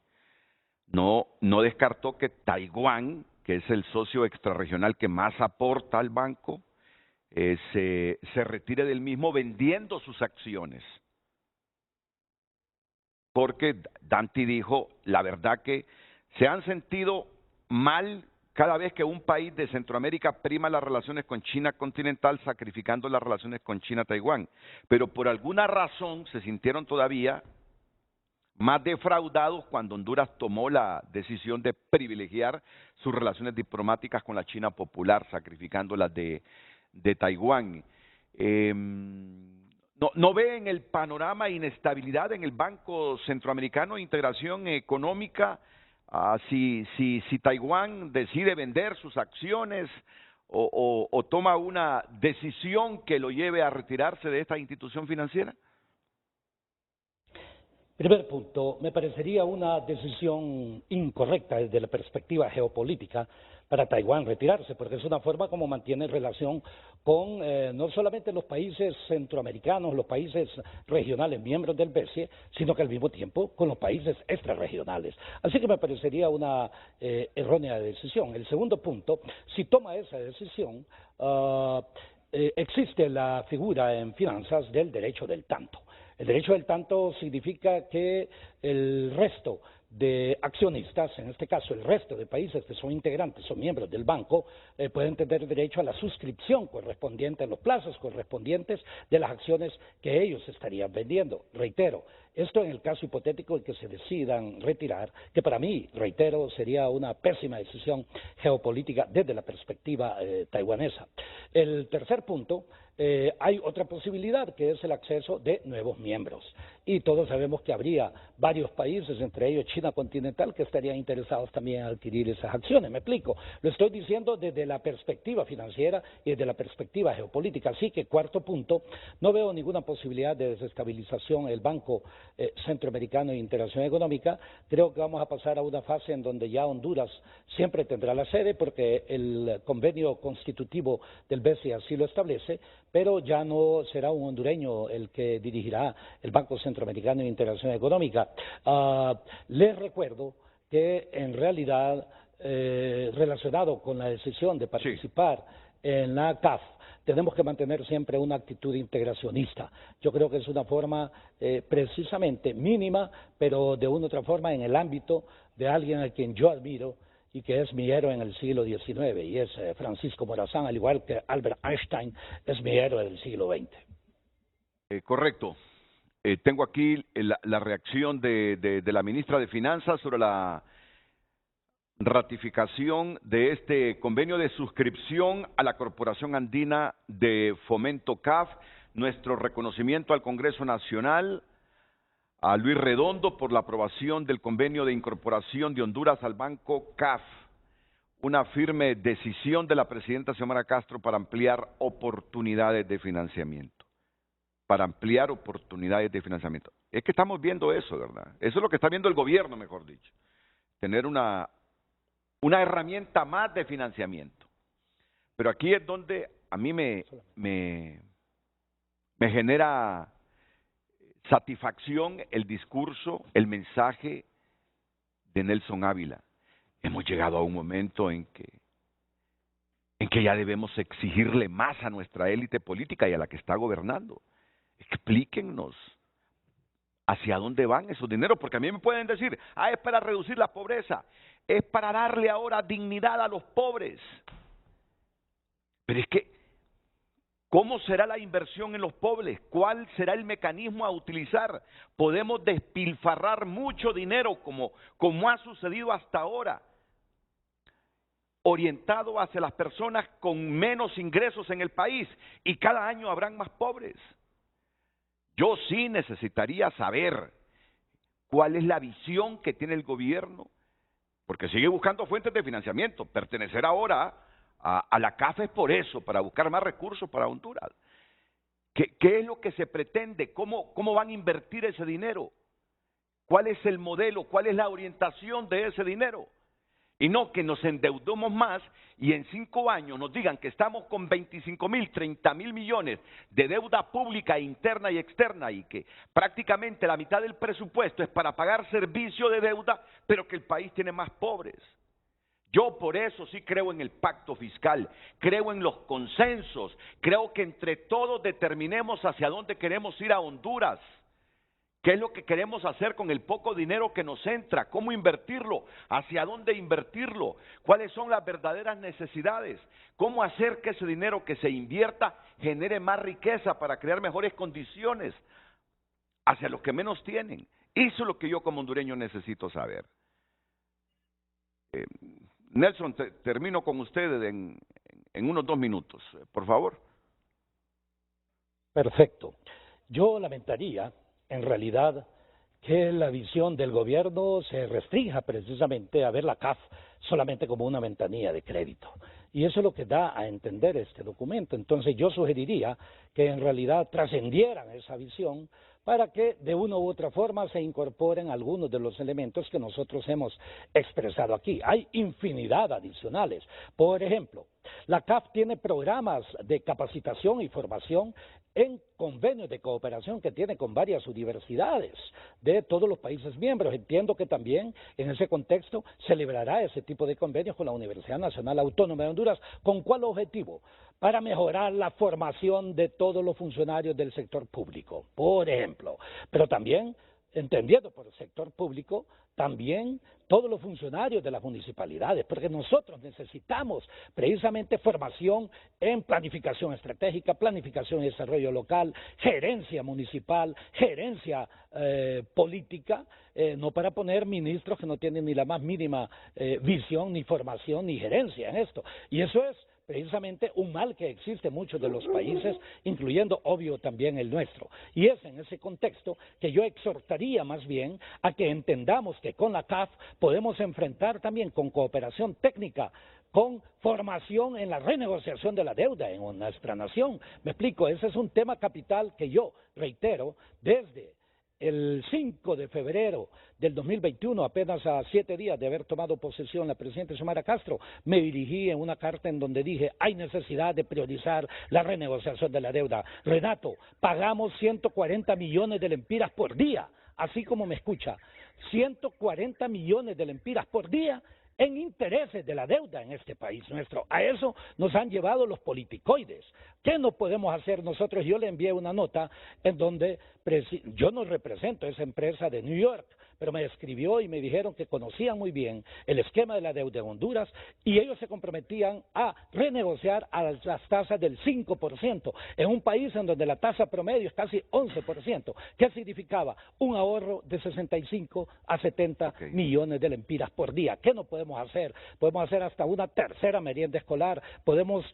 no descartó que Taiwán, que es el socio extrarregional que más aporta al banco, se retire del mismo vendiendo sus acciones. Porque Dante dijo, la verdad que se han sentido mal cada vez que un país de Centroamérica prima las relaciones con China continental, sacrificando las relaciones con China-Taiwán. Pero por alguna razón se sintieron todavía más defraudados cuando Honduras tomó la decisión de privilegiar sus relaciones diplomáticas con la China popular, sacrificando las de Taiwán. ¿No ve en el panorama inestabilidad en el Banco Centroamericano de Integración Económica si Taiwán decide vender sus acciones o toma una decisión que lo lleve a retirarse de esta institución financiera? Primer punto, me parecería una decisión incorrecta desde la perspectiva geopolítica para Taiwán retirarse, porque es una forma como mantiene relación con no solamente los países centroamericanos, los países regionales miembros del BCE, sino que al mismo tiempo con los países extrarregionales. Así que me parecería una errónea decisión. El segundo punto, si toma esa decisión, existe la figura en finanzas del derecho del tanto. El derecho del tanto significa que el resto de accionistas, en este caso el resto de países que son integrantes, son miembros del banco, pueden tener derecho a la suscripción correspondiente, a los plazos correspondientes de las acciones que ellos estarían vendiendo. Reitero, esto en el caso hipotético de que se decidan retirar, que para mí, reitero, sería una pésima decisión geopolítica desde la perspectiva taiwanesa. El tercer punto, hay otra posibilidad que es el acceso de nuevos miembros. Y todos sabemos que habría varios países, entre ellos China continental, que estarían interesados también en adquirir esas acciones. Me explico. Lo estoy diciendo desde la perspectiva financiera y desde la perspectiva geopolítica. Así que, cuarto punto, no veo ninguna posibilidad de desestabilización en el Banco Centroamericano de Integración Económica. Creo que vamos a pasar a una fase en donde ya Honduras siempre tendrá la sede, porque el convenio constitutivo del BCE así lo establece, pero ya no será un hondureño el que dirigirá el Banco Centroamericano de Integración Económica. Les recuerdo que en realidad, relacionado con la decisión de participar en la CAF, tenemos que mantener siempre una actitud integracionista. Yo creo que es una forma precisamente mínima, pero de una u otra forma en el ámbito de alguien a quien yo admiro y que es mi héroe en el siglo XIX, y es Francisco Morazán, al igual que Albert Einstein, es mi héroe del siglo XX. Correcto. Tengo aquí la reacción de la ministra de Finanzas sobre la ratificación de este convenio de suscripción a la Corporación Andina de Fomento CAF. Nuestro reconocimiento al Congreso Nacional, a Luis Redondo por la aprobación del convenio de incorporación de Honduras al Banco CAF. Una firme decisión de la presidenta Xiomara Castro para ampliar oportunidades de financiamiento. Para ampliar oportunidades de financiamiento. Es que estamos viendo eso, ¿verdad? Eso es lo que está viendo el gobierno, mejor dicho. Tener una herramienta más de financiamiento. Pero aquí es donde a mí me genera satisfacción el discurso, el mensaje de Nelson Ávila. Hemos llegado a un momento en que ya debemos exigirle más a nuestra élite política y a la que está gobernando. Explíquennos hacia dónde van esos dineros, porque a mí me pueden decir, es para reducir la pobreza, es para darle ahora dignidad a los pobres. Pero es que, ¿cómo será la inversión en los pobres? ¿Cuál será el mecanismo a utilizar? Podemos despilfarrar mucho dinero como ha sucedido hasta ahora, orientado hacia las personas con menos ingresos en el país, y cada año habrán más pobres. Yo sí necesitaría saber cuál es la visión que tiene el gobierno, porque sigue buscando fuentes de financiamiento. Pertenecer ahora a la CAF es por eso, para buscar más recursos para Honduras. ¿Qué es lo que se pretende? ¿Cómo van a invertir ese dinero? ¿Cuál es el modelo? ¿Cuál es la orientación de ese dinero? y no que nos endeudemos más y en 5 años nos digan que estamos con 25.000, 30.000 millones de deuda pública interna y externa y que prácticamente la mitad del presupuesto es para pagar servicio de deuda, pero que el país tiene más pobres. Yo por eso sí creo en el pacto fiscal, creo en los consensos, creo que entre todos determinemos hacia dónde queremos ir a Honduras. ¿Qué es lo que queremos hacer con el poco dinero que nos entra? ¿Cómo invertirlo? ¿Hacia dónde invertirlo? ¿Cuáles son las verdaderas necesidades? ¿Cómo hacer que ese dinero que se invierta genere más riqueza para crear mejores condiciones hacia los que menos tienen? Eso es lo que yo como hondureño necesito saber. Nelson, termino con usted en unos 2 minutos, por favor. Perfecto. Yo lamentaría en realidad que la visión del gobierno se restrinja precisamente a ver la CAF solamente como una ventanilla de crédito. Y eso es lo que da a entender este documento. Entonces yo sugeriría que en realidad trascendieran esa visión para que de una u otra forma se incorporen algunos de los elementos que nosotros hemos expresado aquí. Hay infinidad adicionales. Por ejemplo, la CAF tiene programas de capacitación y formación en convenios de cooperación que tiene con varias universidades de todos los países miembros. Entiendo que también en ese contexto celebrará ese tipo de convenios con la Universidad Nacional Autónoma de Honduras. ¿Con cuál objetivo? Para mejorar la formación de todos los funcionarios del sector público, por ejemplo. Pero también, entendiendo por el sector público, también todos los funcionarios de las municipalidades, porque nosotros necesitamos precisamente formación en planificación estratégica, planificación y desarrollo local, gerencia municipal, gerencia política, no para poner ministros que no tienen ni la más mínima visión, ni formación, ni gerencia en esto. Y eso es precisamente un mal que existe en muchos de los países, incluyendo, obvio, también el nuestro. Y es en ese contexto que yo exhortaría más bien a que entendamos que con la CAF podemos enfrentar también con cooperación técnica, con formación en la renegociación de la deuda en nuestra nación. Me explico, ese es un tema capital que yo reitero desde el 5 de febrero del 2021, apenas a 7 días de haber tomado posesión la presidenta Xiomara Castro, me dirigí en una carta en donde dije, hay necesidad de priorizar la renegociación de la deuda. Renato, pagamos 140 millones de lempiras por día, así como me escucha, 140 millones de lempiras por día en intereses de la deuda en este país nuestro. A eso nos han llevado los politicoides. ¿Qué no podemos hacer nosotros? Yo le envié una nota en donde yo no represento a esa empresa de New York, pero me escribió y me dijeron que conocían muy bien el esquema de la deuda en Honduras y ellos se comprometían a renegociar a las tasas del 5% en un país en donde la tasa promedio es casi 11%. ¿Qué significaba? Un ahorro de 65 a 70 millones de lempiras por día. ¿Qué no podemos hacer? Podemos hacer hasta una tercera merienda escolar, podemos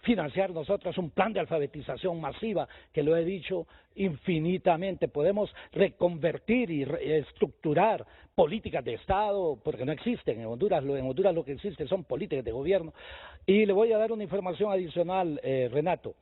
financiar nosotros un plan de alfabetización masiva, que lo he dicho infinitamente, podemos reconvertir y estructurar políticas de Estado, porque no existen en Honduras lo que existe son políticas de gobierno. Y le voy a dar una información adicional, Renato.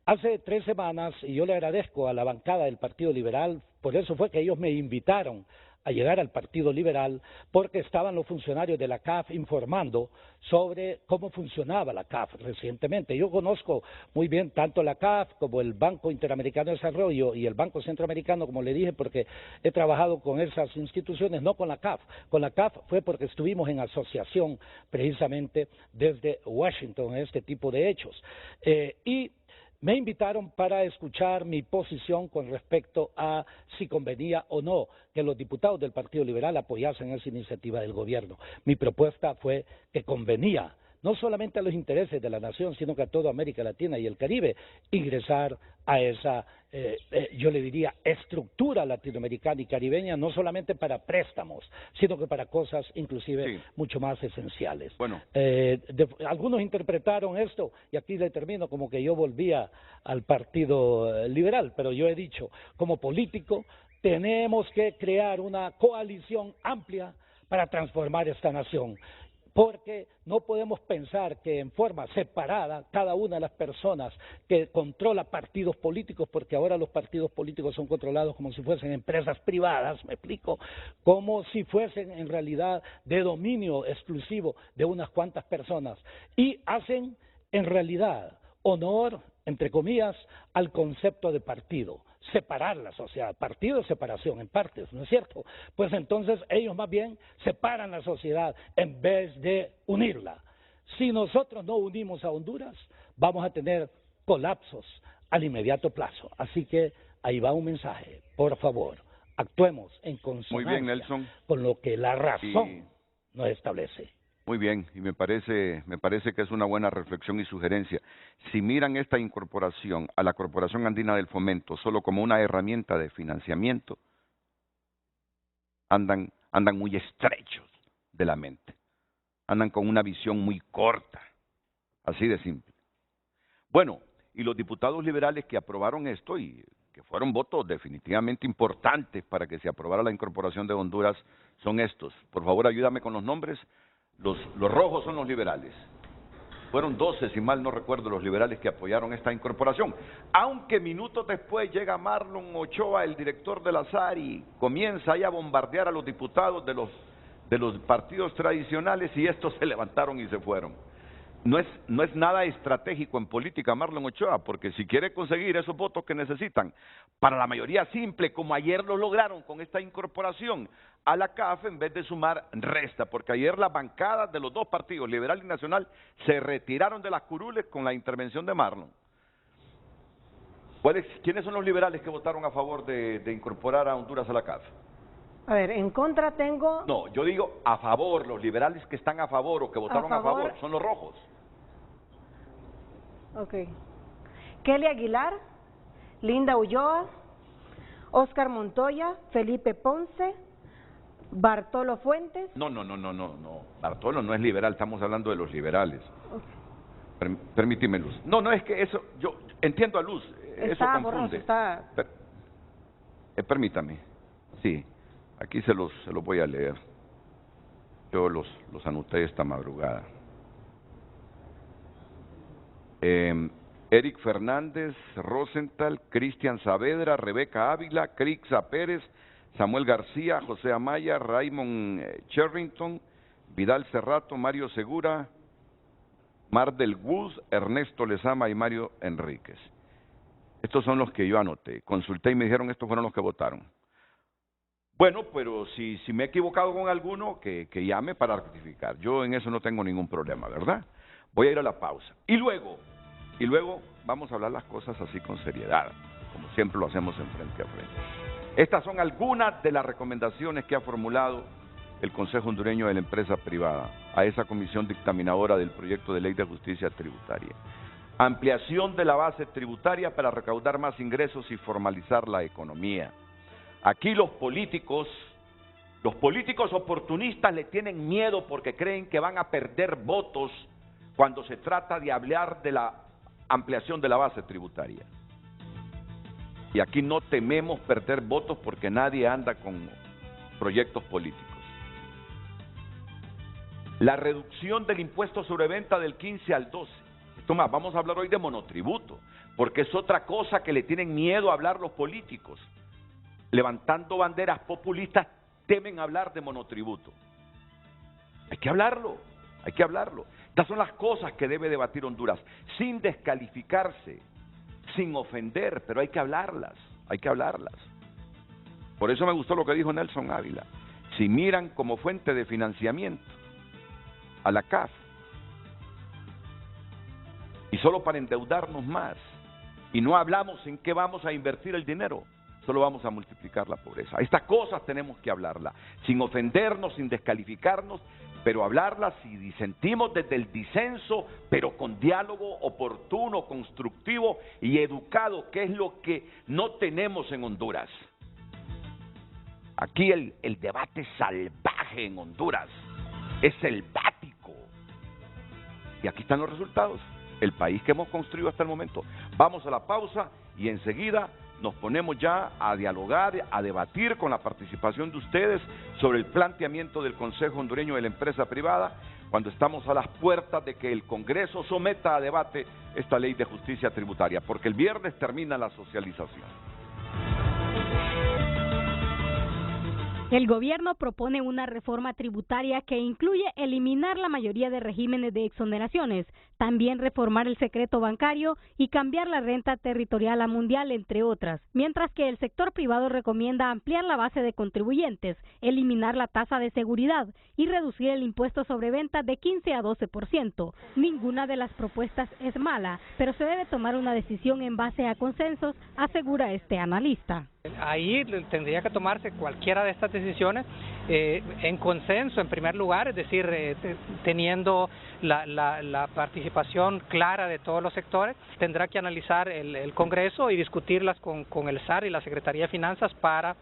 Hace 3 semanas, y yo le agradezco a la bancada del Partido Liberal, por eso fue que ellos me invitaron a llegar al Partido Liberal, porque estaban los funcionarios de la CAF informando sobre cómo funcionaba la CAF recientemente. Yo conozco muy bien tanto la CAF como el Banco Interamericano de Desarrollo y el Banco Centroamericano, como le dije, porque he trabajado con esas instituciones, no con la CAF. Con la CAF fue porque estuvimos en asociación precisamente desde Washington en este tipo de hechos. Y me invitaron para escuchar mi posición con respecto a si convenía o no que los diputados del Partido Liberal apoyasen esa iniciativa del gobierno. Mi propuesta fue que convenía, no solamente a los intereses de la nación, sino que a toda América Latina y el Caribe, ingresar a esa, yo le diría, estructura latinoamericana y caribeña, no solamente para préstamos, sino que para cosas inclusive mucho más esenciales. Bueno. Algunos interpretaron esto, y aquí le termino, como que yo volvía al Partido Liberal, pero yo he dicho, como político, tenemos que crear una coalición amplia para transformar esta nación. porque no podemos pensar que en forma separada cada una de las personas que controla partidos políticos, porque ahora los partidos políticos son controlados como si fuesen empresas privadas, me explico, como si fuesen en realidad de dominio exclusivo de unas cuantas personas, y hacen en realidad honor, entre comillas, al concepto de partido, separar la sociedad, partido es separación en partes, ¿no es cierto? Pues entonces ellos más bien separan la sociedad en vez de unirla. Si nosotros no unimos a Honduras, vamos a tener colapsos al inmediato plazo. Así que ahí va un mensaje, por favor, actuemos en consonancia Muy bien, Nelson. con lo que la razón nos establece. Muy bien, y me parece que es una buena reflexión y sugerencia. Si miran esta incorporación a la Corporación Andina del Fomento solo como una herramienta de financiamiento, andan muy estrechos de la mente, andan con una visión muy corta, así de simple. Bueno, y los diputados liberales que aprobaron esto y que fueron votos definitivamente importantes para que se aprobara la incorporación de Honduras son estos. Por favor, ayúdame con los nombres. Los rojos son los liberales. Fueron 12, si mal no recuerdo, los liberales que apoyaron esta incorporación. Aunque minutos después llega Marlon Ochoa, el director de la SAR, y comienza ahí a bombardear a los diputados de los partidos tradicionales, y estos se levantaron y se fueron. No es nada estratégico en política Marlon Ochoa, porque si quiere conseguir esos votos que necesitan para la mayoría simple, como ayer lo lograron con esta incorporación a la CAF, en vez de sumar, resta, porque ayer las bancadas de los dos partidos, Liberal y Nacional, se retiraron de las curules con la intervención de Marlon. ¿Quiénes son los liberales que votaron a favor de incorporar a Honduras a la CAF? A ver, en contra tengo... No, yo digo a favor, los liberales que están a favor o que votaron a favor son los rojos. Ok. Kelly Aguilar, Linda Ulloa, Oscar Montoya, Felipe Ponce, Bartolo Fuentes. No. Bartolo no es liberal, estamos hablando de los liberales. Okay. Permíteme, Luz. No, es que eso, yo entiendo a Luz, eso confunde. Permítame, sí, aquí se los voy a leer. Yo los anoté esta madrugada. Eric Fernández, Rosenthal, Cristian Saavedra, Rebeca Ávila, Crixa Pérez, Samuel García, José Amaya, Raymond Cherrington, Vidal Cerrato, Mario Segura, Mar del Gus, Ernesto Lezama y Mario Enríquez. Estos son los que yo anoté. Consulté y me dijeron estos fueron los que votaron. Bueno, pero si me he equivocado con alguno, que llame para rectificar. Yo en eso no tengo ningún problema, ¿verdad? Voy a ir a la pausa. Y luego vamos a hablar las cosas así con seriedad, como siempre lo hacemos en frente a frente. Estas son algunas de las recomendaciones que ha formulado el Consejo Hondureño de la Empresa Privada a esa comisión dictaminadora del proyecto de ley de justicia tributaria. Ampliación de la base tributaria para recaudar más ingresos y formalizar la economía. Aquí los políticos oportunistas le tienen miedo porque creen que van a perder votos cuando se trata de hablar de la ampliación de la base tributaria. Y aquí no tememos perder votos porque nadie anda con proyectos políticos. La reducción del impuesto sobre venta del 15 al 12. Toma, vamos a hablar hoy de monotributo, porque es otra cosa que le tienen miedo a hablar los políticos. Levantando banderas populistas, temen hablar de monotributo. Hay que hablarlo. Estas son las cosas que debe debatir Honduras, sin descalificarse, sin ofender, pero hay que hablarlas. Por eso me gustó lo que dijo Nelson Ávila. Si miran como fuente de financiamiento a la CAF, y solo para endeudarnos más, y no hablamos en qué vamos a invertir el dinero, solo vamos a multiplicar la pobreza. Estas cosas tenemos que hablarlas, sin ofendernos, sin descalificarnos, pero hablarlas y disentimos desde el disenso, pero con diálogo oportuno, constructivo y educado, que es lo que no tenemos en Honduras. Aquí el debate salvaje en Honduras es selvático. Y aquí están los resultados, el país que hemos construido hasta el momento. Vamos a la pausa y enseguida nos ponemos ya a dialogar, a debatir con la participación de ustedes sobre el planteamiento del Consejo Hondureño de la Empresa Privada cuando estamos a las puertas de que el Congreso someta a debate esta ley de justicia tributaria, porque el viernes termina la socialización. El gobierno propone una reforma tributaria que incluye eliminar la mayoría de regímenes de exoneraciones, también reformar el secreto bancario y cambiar la renta territorial a mundial, entre otras, mientras que el sector privado recomienda ampliar la base de contribuyentes, eliminar la tasa de seguridad y reducir el impuesto sobre ventas de 15 a 12%. Ninguna de las propuestas es mala, pero se debe tomar una decisión en base a consensos, asegura este analista. Ahí tendría que tomarse cualquiera de estas decisiones en consenso, en primer lugar, es decir, teniendo la participación clara de todos los sectores. Tendrá que analizar el Congreso y discutirlas con el SAR y la Secretaría de Finanzas para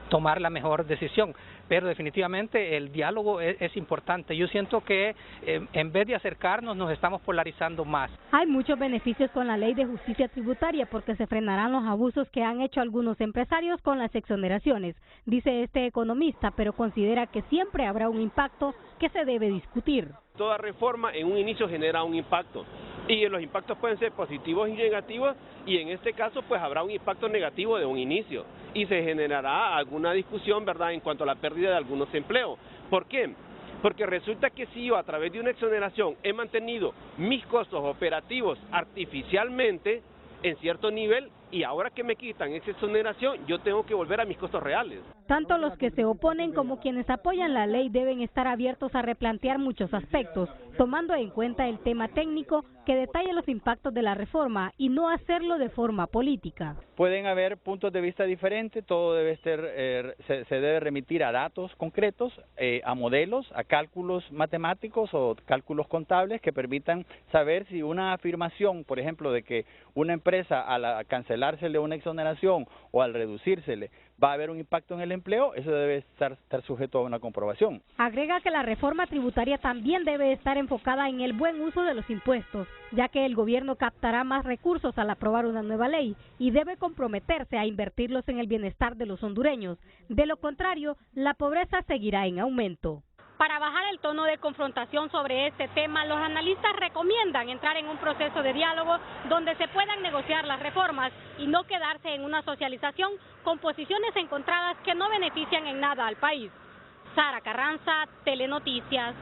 tomar la mejor decisión. Pero definitivamente el diálogo es importante. Yo siento que en vez de acercarnos nos estamos polarizando más. Hay muchos beneficios con la ley de justicia tributaria porque se frenarán los abusos que han hecho algunos empresarios con las exoneraciones, dice este economista, pero considera que siempre habrá un impacto que se debe discutir. Toda reforma en un inicio genera un impacto y los impactos pueden ser positivos y negativos, y en este caso pues habrá un impacto negativo de un inicio y se generará alguna discusión, ¿verdad?, en cuanto a la pérdida de algunos empleos. ¿Por qué? Porque resulta que si yo a través de una exoneración he mantenido mis costos operativos artificialmente en cierto nivel, y ahora que me quitan esa exoneración, yo tengo que volver a mis costos reales. Tanto los que se oponen como quienes apoyan la ley deben estar abiertos a replantear muchos aspectos, tomando en cuenta el tema técnico que detalla los impactos de la reforma y no hacerlo de forma política. Pueden haber puntos de vista diferentes, todo debe ser, se debe remitir a datos concretos, a modelos, a cálculos matemáticos o cálculos contables que permitan saber si una afirmación, por ejemplo, de que una empresa al cancelársele una exoneración o al reducírsele va a haber un impacto en el empleo, eso debe estar sujeto a una comprobación. Agrega que la reforma tributaria también debe estar enfocada en el buen uso de los impuestos, ya que el gobierno captará más recursos al aprobar una nueva ley y debe comprometerse a invertirlos en el bienestar de los hondureños. De lo contrario, la pobreza seguirá en aumento. Para bajar el tono de confrontación sobre este tema, los analistas recomiendan entrar en un proceso de diálogo donde se puedan negociar las reformas y no quedarse en una socialización con posiciones encontradas que no benefician en nada al país. Sara Carranza, Telenoticias.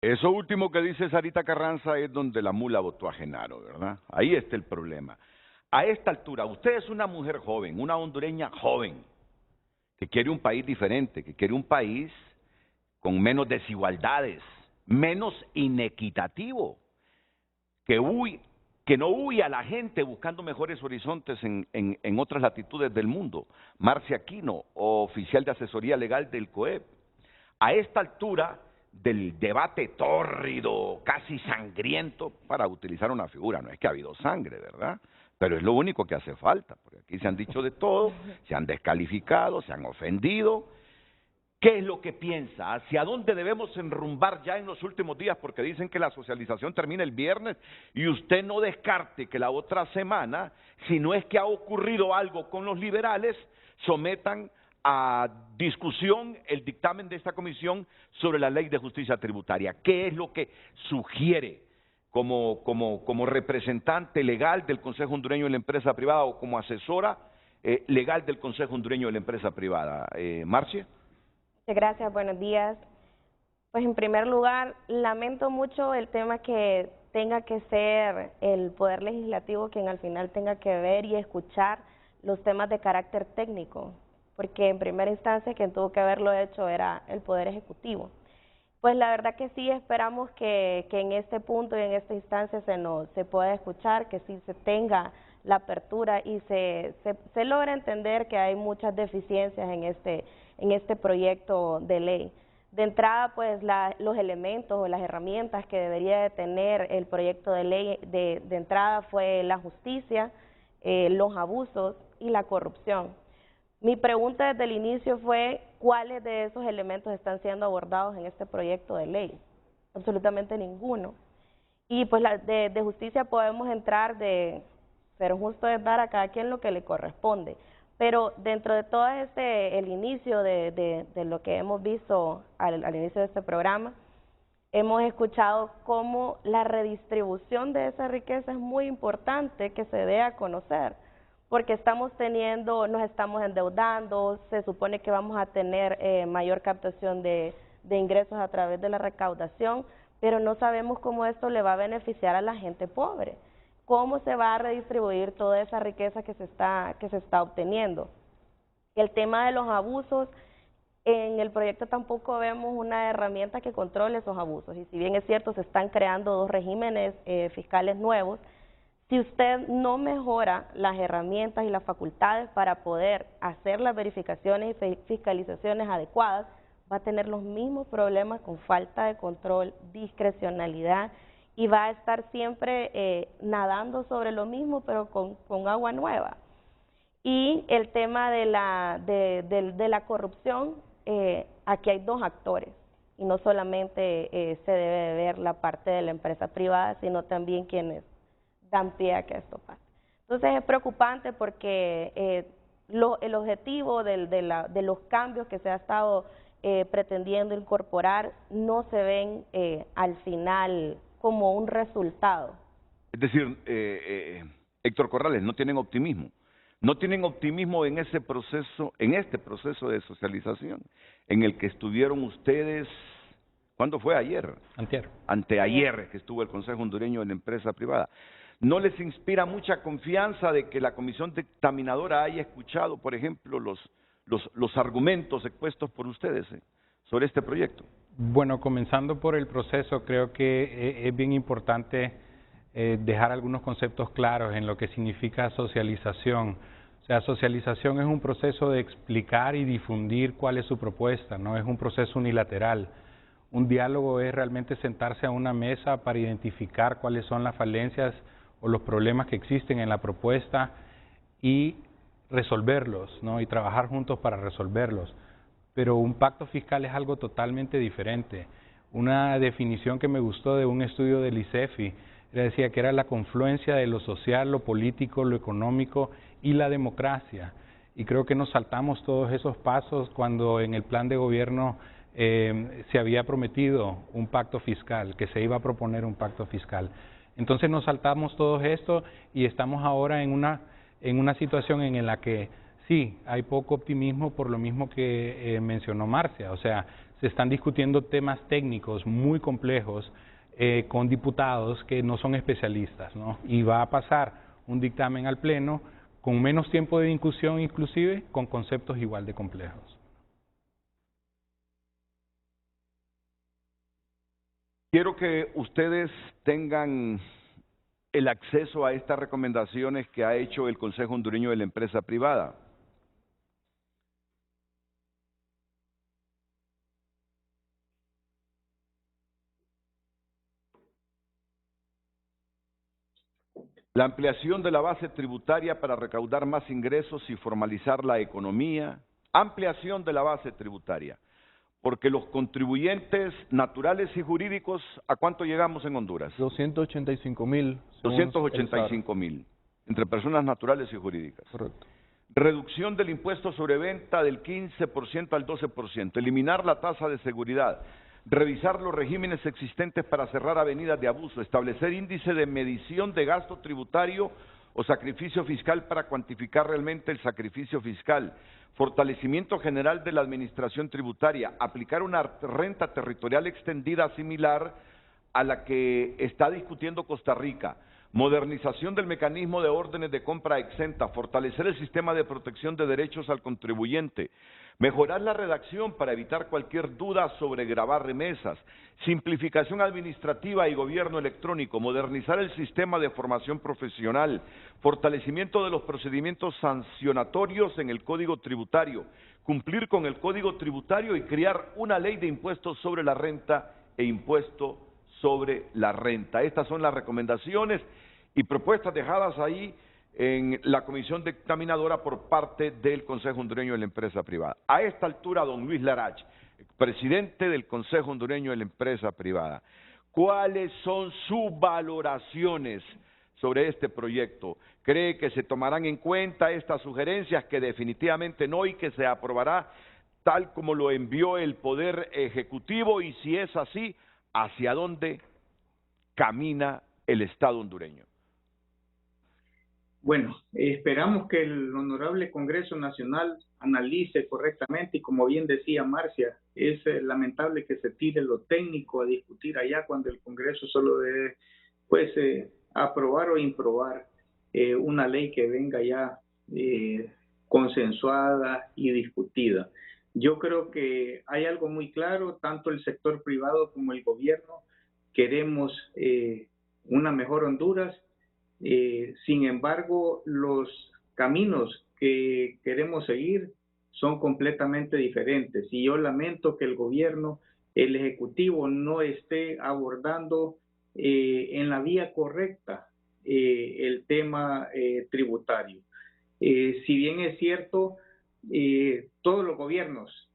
Eso último que dice Sarita Carranza es donde la mula votó a Genaro, ¿verdad? Ahí está el problema. A esta altura, usted es una mujer joven, una hondureña joven, que quiere un país diferente, que quiere un país con menos desigualdades, menos inequitativo, que no huya a la gente buscando mejores horizontes en otras latitudes del mundo. Marcia Aquino, oficial de asesoría legal del COEP. A esta altura del debate tórrido, casi sangriento, para utilizar una figura, no es que ha habido sangre, ¿verdad?, pero es lo único que hace falta, porque aquí se han dicho de todo, se han descalificado, se han ofendido. ¿Qué es lo que piensa? ¿Hacia dónde debemos enrumbar ya en los últimos días? Porque dicen que la socialización termina el viernes y usted no descarte que la otra semana, si no es que ha ocurrido algo con los liberales, sometan a discusión el dictamen de esta comisión sobre la ley de justicia tributaria. ¿Qué es lo que sugiere como representante legal del Consejo Hondureño de la Empresa Privada o como asesora legal del Consejo Hondureño de la Empresa Privada? Marcia. Muchas gracias, buenos días. Pues en primer lugar, lamento mucho el tema que tenga que ser el Poder Legislativo quien al final tenga que ver y escuchar los temas de carácter técnico, porque en primera instancia quien tuvo que haberlo hecho era el Poder Ejecutivo. Pues la verdad que sí esperamos que en este punto y en esta instancia se pueda escuchar, que sí se tenga la apertura y se logra entender que hay muchas deficiencias en este proyecto de ley. De entrada, pues los elementos o las herramientas que debería de tener el proyecto de ley de entrada fue la justicia, los abusos y la corrupción. Mi pregunta desde el inicio fue ¿cuáles de esos elementos están siendo abordados en este proyecto de ley? Absolutamente ninguno. Y pues de justicia podemos entrar ser justo es dar a cada quien lo que le corresponde. Pero dentro de todo el inicio de lo que hemos visto al inicio de este programa, hemos escuchado cómo la redistribución de esa riqueza es muy importante que se dé a conocer, porque nos estamos endeudando, se supone que vamos a tener mayor captación de ingresos a través de la recaudación, pero no sabemos cómo esto le va a beneficiar a la gente pobre, cómo se va a redistribuir toda esa riqueza que se está obteniendo. El tema de los abusos, en el proyecto tampoco vemos una herramienta que controle esos abusos, y si bien es cierto, se están creando 2 regímenes fiscales nuevos, si usted no mejora las herramientas y las facultades para poder hacer las verificaciones y fiscalizaciones adecuadas, va a tener los mismos problemas con falta de control, discrecionalidad, y va a estar siempre nadando sobre lo mismo, pero con agua nueva. Y el tema de la corrupción, aquí hay 2 actores, y no solamente se debe de ver la parte de la empresa privada, sino también quienes dan pie a que esto pase. Entonces es preocupante porque el objetivo de los cambios que se ha estado pretendiendo incorporar no se ven al final como un resultado. Es decir, Héctor Corrales, no tienen optimismo. No tienen optimismo en este proceso de socialización, en el que estuvieron ustedes, ¿cuándo fue? Ayer. Anteayer, que estuvo el Consejo Hondureño de la Empresa Privada. ¿No les inspira mucha confianza de que la comisión dictaminadora haya escuchado, por ejemplo, los argumentos expuestos por ustedes sobre este proyecto? Bueno, comenzando por el proceso, creo que es bien importante dejar algunos conceptos claros en lo que significa socialización. O sea, socialización es un proceso de explicar y difundir cuál es su propuesta, no es un proceso unilateral. Un diálogo es realmente sentarse a una mesa para identificar cuáles son las falencias o los problemas que existen en la propuesta y resolverlos, ¿no? Y trabajar juntos para resolverlos. Pero un pacto fiscal es algo totalmente diferente. Una definición que me gustó de un estudio del ICEFI decía que era la confluencia de lo social, lo político, lo económico y la democracia. Y creo que nos saltamos todos esos pasos cuando en el plan de gobierno se había prometido un pacto fiscal, que se iba a proponer un pacto fiscal. Entonces nos saltamos todo esto y estamos ahora en una situación en la que sí, hay poco optimismo por lo mismo que mencionó Marcia. O sea, se están discutiendo temas técnicos muy complejos con diputados que no son especialistas, ¿no? Y va a pasar un dictamen al Pleno con menos tiempo de discusión, inclusive con conceptos igual de complejos. Quiero que ustedes tengan el acceso a estas recomendaciones que ha hecho el Consejo Hondureño de la Empresa Privada. La ampliación de la base tributaria para recaudar más ingresos y formalizar la economía. Ampliación de la base tributaria. Porque los contribuyentes naturales y jurídicos, ¿a cuánto llegamos en Honduras? 285,000. 285,000, entre personas naturales y jurídicas. Correcto. Reducción del impuesto sobre venta del 15% al 12%. Eliminar la tasa de seguridad. Revisar los regímenes existentes para cerrar avenidas de abuso, establecer índice de medición de gasto tributario o sacrificio fiscal para cuantificar realmente el sacrificio fiscal, fortalecimiento general de la administración tributaria, aplicar una renta territorial extendida similar a la que está discutiendo Costa Rica, modernización del mecanismo de órdenes de compra exenta, fortalecer el sistema de protección de derechos al contribuyente, mejorar la redacción para evitar cualquier duda sobre gravar remesas, simplificación administrativa y gobierno electrónico, modernizar el sistema de formación profesional, fortalecimiento de los procedimientos sancionatorios en el Código Tributario, cumplir con el Código Tributario y crear una ley de impuestos sobre la renta e impuesto sobre la renta. Estas son las recomendaciones y propuestas dejadas ahí en la comisión dictaminadora por parte del Consejo Hondureño de la Empresa Privada. A esta altura, don Luis Larach, presidente del Consejo Hondureño de la Empresa Privada, ¿cuáles son sus valoraciones sobre este proyecto? ¿Cree que se tomarán en cuenta estas sugerencias, que definitivamente no, y que se aprobará tal como lo envió el Poder Ejecutivo? Y si es así, hacia dónde camina el Estado hondureño. Bueno, esperamos que el Honorable Congreso Nacional analice correctamente y como bien decía Marcia, es lamentable que se tire lo técnico a discutir allá cuando el Congreso solo debe aprobar o improbar una ley que venga ya consensuada y discutida. Yo creo que hay algo muy claro, tanto el sector privado como el gobierno queremos una mejor Honduras. Sin embargo, los caminos que queremos seguir son completamente diferentes y yo lamento que el gobierno, el ejecutivo no esté abordando en la vía correcta el tema tributario. Si bien es cierto, todos los gobiernos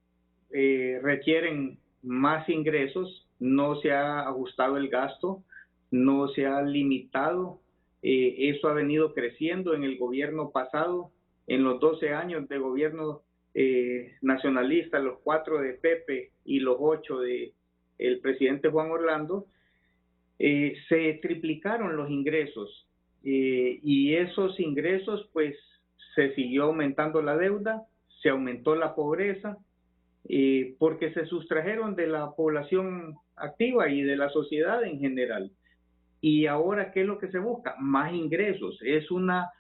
requieren más ingresos, no se ha ajustado el gasto, no se ha limitado. Eso ha venido creciendo en el gobierno pasado, en los 12 años de gobierno nacionalista, los 4 de Pepe y los 8 de el presidente Juan Orlando, se triplicaron los ingresos y esos ingresos pues se siguió aumentando la deuda, se aumentó la pobreza porque se sustrajeron de la población activa y de la sociedad en general. Y ahora, ¿qué es lo que se busca? Más ingresos. Es una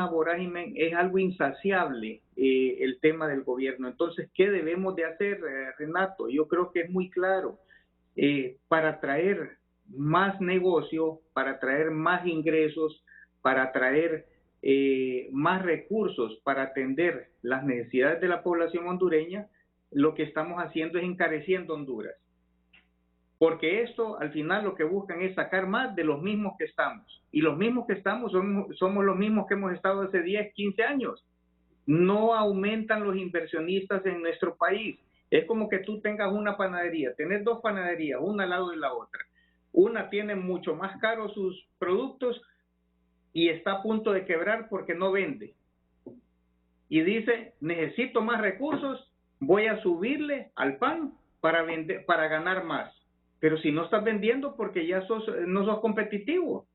vorágine, es algo insaciable el tema del gobierno. Entonces, ¿qué debemos de hacer, Renato? Yo creo que es muy claro. Para traer más negocio, para traer más ingresos, para traer más recursos para atender las necesidades de la población hondureña, lo que estamos haciendo es encareciendo Honduras. Porque esto al final lo que buscan es sacar más de los mismos que estamos. Y los mismos que estamos somos los mismos que hemos estado hace 10, 15 años. No aumentan los inversionistas en nuestro país. Es como que tú tengas una panadería, tenés 2 panaderías, una al lado de la otra. Una tiene mucho más caro sus productos y está a punto de quebrar porque no vende. Y dice, necesito más recursos, voy a subirle al pan para vender, para ganar más. Pero si no estás vendiendo porque ya no sos competitivo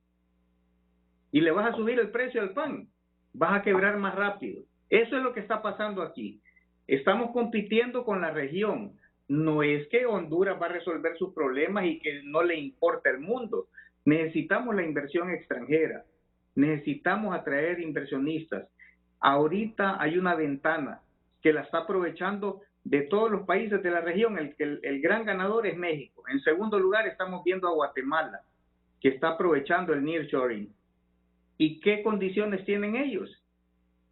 y le vas a subir el precio al pan, vas a quebrar más rápido. Eso es lo que está pasando aquí. Estamos compitiendo con la región. No es que Honduras va a resolver sus problemas y que no le importa el mundo. Necesitamos la inversión extranjera. Necesitamos atraer inversionistas. Ahorita hay una ventana que la está aprovechando de todos los países de la región. El gran ganador es México. En segundo lugar estamos viendo a Guatemala, que está aprovechando el nearshoring. ¿Y qué condiciones tienen ellos?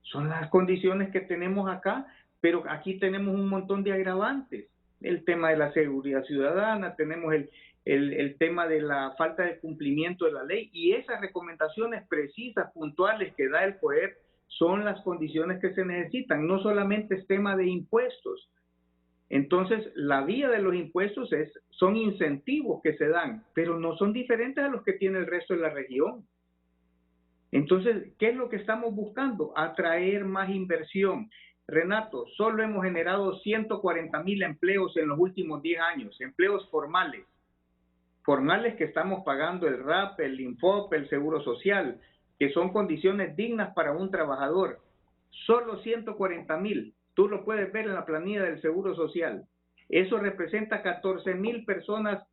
Son las condiciones que tenemos acá, pero aquí tenemos un montón de agravantes. El tema de la seguridad ciudadana, tenemos el tema de la falta de cumplimiento de la ley, y esas recomendaciones precisas, puntuales que da el COEP son las condiciones que se necesitan. No solamente es tema de impuestos. Entonces, la vía de los impuestos son incentivos que se dan, pero no son diferentes a los que tiene el resto de la región. Entonces, ¿qué es lo que estamos buscando? Atraer más inversión. Renato, solo hemos generado 140,000 empleos en los últimos 10 años, empleos formales. Formales que estamos pagando el RAP, el INFOP, el Seguro Social, que son condiciones dignas para un trabajador. Solo 140,000. Tú lo puedes ver en la planilla del Seguro Social. Eso representa 14,000 personas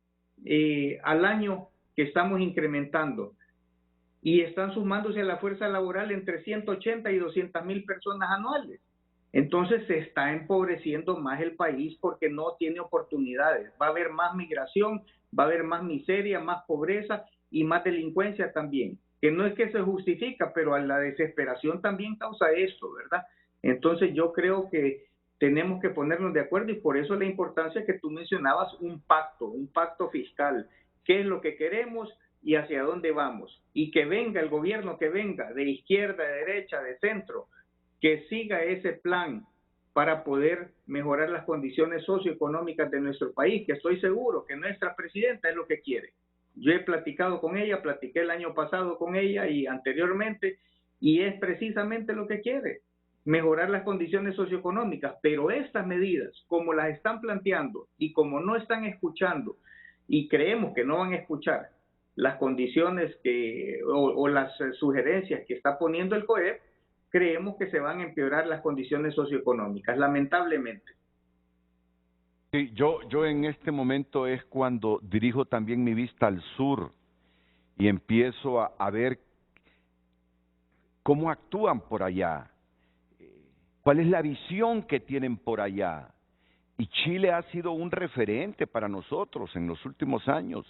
al año que estamos incrementando. Y están sumándose a la fuerza laboral entre 180 y 200,000 personas anuales. Entonces se está empobreciendo más el país porque no tiene oportunidades. Va a haber más migración, va a haber más miseria, más pobreza y más delincuencia también. Que no es que se justifica, pero a la desesperación también causa esto, ¿verdad? Entonces yo creo que tenemos que ponernos de acuerdo y por eso la importancia que tú mencionabas, un pacto fiscal. ¿Qué es lo que queremos y hacia dónde vamos? Y que venga el gobierno, que venga de izquierda, de derecha, de centro, que siga ese plan para poder mejorar las condiciones socioeconómicas de nuestro país, que estoy seguro que nuestra presidenta es lo que quiere. Yo he platicado con ella, platiqué el año pasado con ella y anteriormente, y es precisamente lo que quiere, mejorar las condiciones socioeconómicas, pero estas medidas, como las están planteando y como no están escuchando y creemos que no van a escuchar las condiciones o las sugerencias que está poniendo el COEP, creemos que se van a empeorar las condiciones socioeconómicas, lamentablemente. Sí, yo en este momento es cuando dirijo también mi vista al sur y empiezo a ver cómo actúan por allá, cuál es la visión que tienen por allá. Y Chile ha sido un referente para nosotros en los últimos años.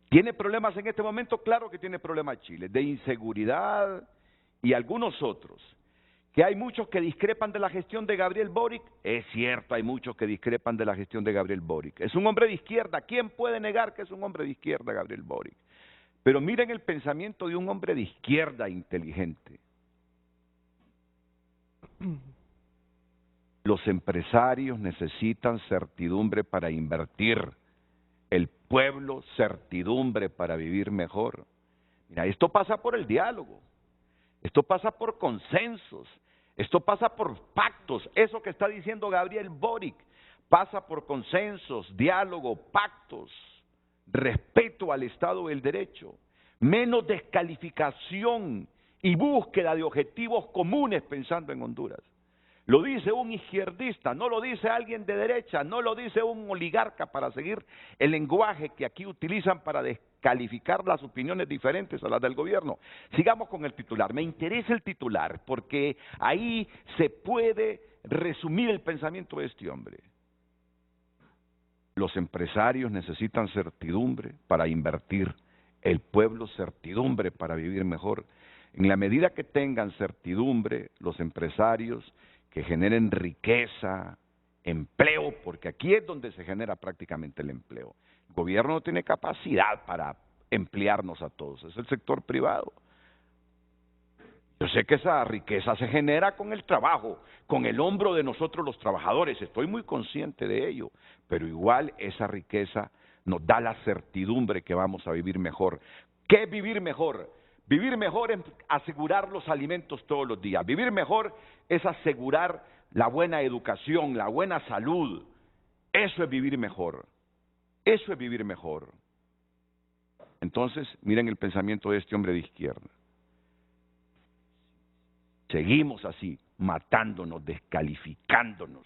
¿Tiene problemas en este momento? Claro que tiene problemas Chile, de inseguridad y algunos otros. ¿Que hay muchos que discrepan de la gestión de Gabriel Boric? Es cierto, hay muchos que discrepan de la gestión de Gabriel Boric. Es un hombre de izquierda. ¿Quién puede negar que es un hombre de izquierda, Gabriel Boric? Pero miren el pensamiento de un hombre de izquierda inteligente. Los empresarios necesitan certidumbre para invertir. El pueblo, certidumbre para vivir mejor. Mira, esto pasa por el diálogo. Esto pasa por consensos. Esto pasa por pactos. Eso que está diciendo Gabriel Boric pasa por consensos, diálogo, pactos, respeto al Estado del Derecho, menos descalificación y búsqueda de objetivos comunes pensando en Honduras. Lo dice un izquierdista, no lo dice alguien de derecha, no lo dice un oligarca para seguir el lenguaje que aquí utilizan para descalificar las opiniones diferentes a las del gobierno. Sigamos con el titular. Me interesa el titular porque ahí se puede resumir el pensamiento de este hombre. Los empresarios necesitan certidumbre para invertir, el pueblo certidumbre para vivir mejor. En la medida que tengan certidumbre, los empresarios que generen riqueza, empleo, porque aquí es donde se genera prácticamente el empleo. El gobierno no tiene capacidad para emplearnos a todos, es el sector privado. Yo sé que esa riqueza se genera con el trabajo, con el hombro de nosotros los trabajadores, estoy muy consciente de ello, pero igual esa riqueza nos da la certidumbre que vamos a vivir mejor. ¿Qué es vivir mejor? Vivir mejor es asegurar los alimentos todos los días. Vivir mejor es asegurar la buena educación, la buena salud. Eso es vivir mejor. Eso es vivir mejor. Entonces, miren el pensamiento de este hombre de izquierda. Seguimos así, matándonos, descalificándonos.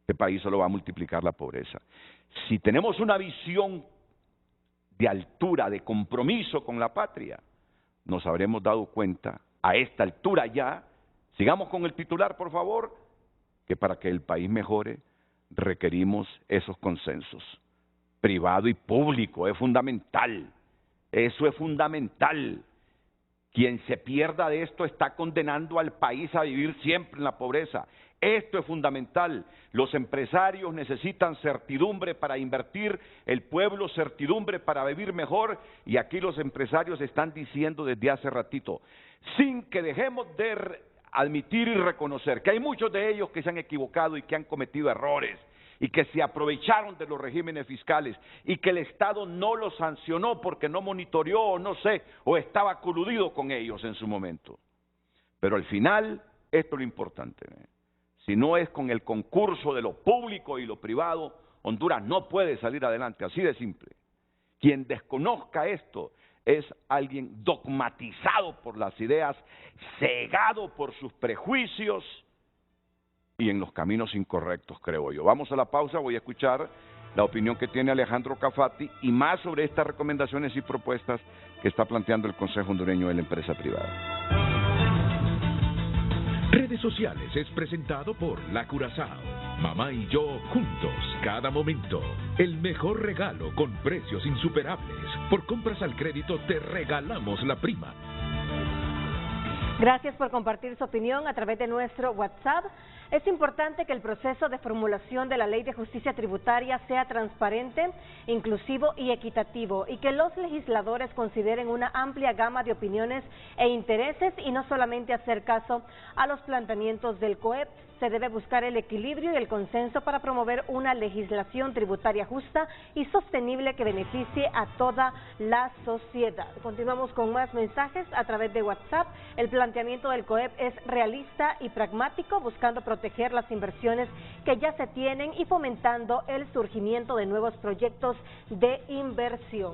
Este país solo va a multiplicar la pobreza. Si tenemos una visión de altura, de compromiso con la patria, nos habremos dado cuenta a esta altura ya, sigamos con el titular por favor, que para que el país mejore requerimos esos consensos, privado y público, es fundamental, eso es fundamental. Quien se pierda de esto está condenando al país a vivir siempre en la pobreza. Esto es fundamental. Los empresarios necesitan certidumbre para invertir, el pueblo certidumbre para vivir mejor, y aquí los empresarios están diciendo desde hace ratito, sin que dejemos de admitir y reconocer que hay muchos de ellos que se han equivocado y que han cometido errores y que se aprovecharon de los regímenes fiscales y que el Estado no los sancionó porque no monitoreó o no sé, o estaba coludido con ellos en su momento. Pero al final, esto es lo importante, si no es con el concurso de lo público y lo privado, Honduras no puede salir adelante, así de simple. Quien desconozca esto es alguien dogmatizado por las ideas, cegado por sus prejuicios y en los caminos incorrectos, creo yo. Vamos a la pausa, voy a escuchar la opinión que tiene Alejandro Cafati y más sobre estas recomendaciones y propuestas que está planteando el Consejo Hondureño de la Empresa Privada. Redes Sociales es presentado por La Curazao. Mamá y yo juntos, cada momento. El mejor regalo con precios insuperables. Por compras al crédito te regalamos la prima. Gracias por compartir su opinión a través de nuestro WhatsApp. Es importante que el proceso de formulación de la Ley de Justicia Tributaria sea transparente, inclusivo y equitativo, y que los legisladores consideren una amplia gama de opiniones e intereses y no solamente hacer caso a los planteamientos del COEP, se debe buscar el equilibrio y el consenso para promover una legislación tributaria justa y sostenible que beneficie a toda la sociedad. Continuamos con más mensajes a través de WhatsApp. El planteamiento del COEP es realista y pragmático, buscando proteger las inversiones que ya se tienen y fomentando el surgimiento de nuevos proyectos de inversión.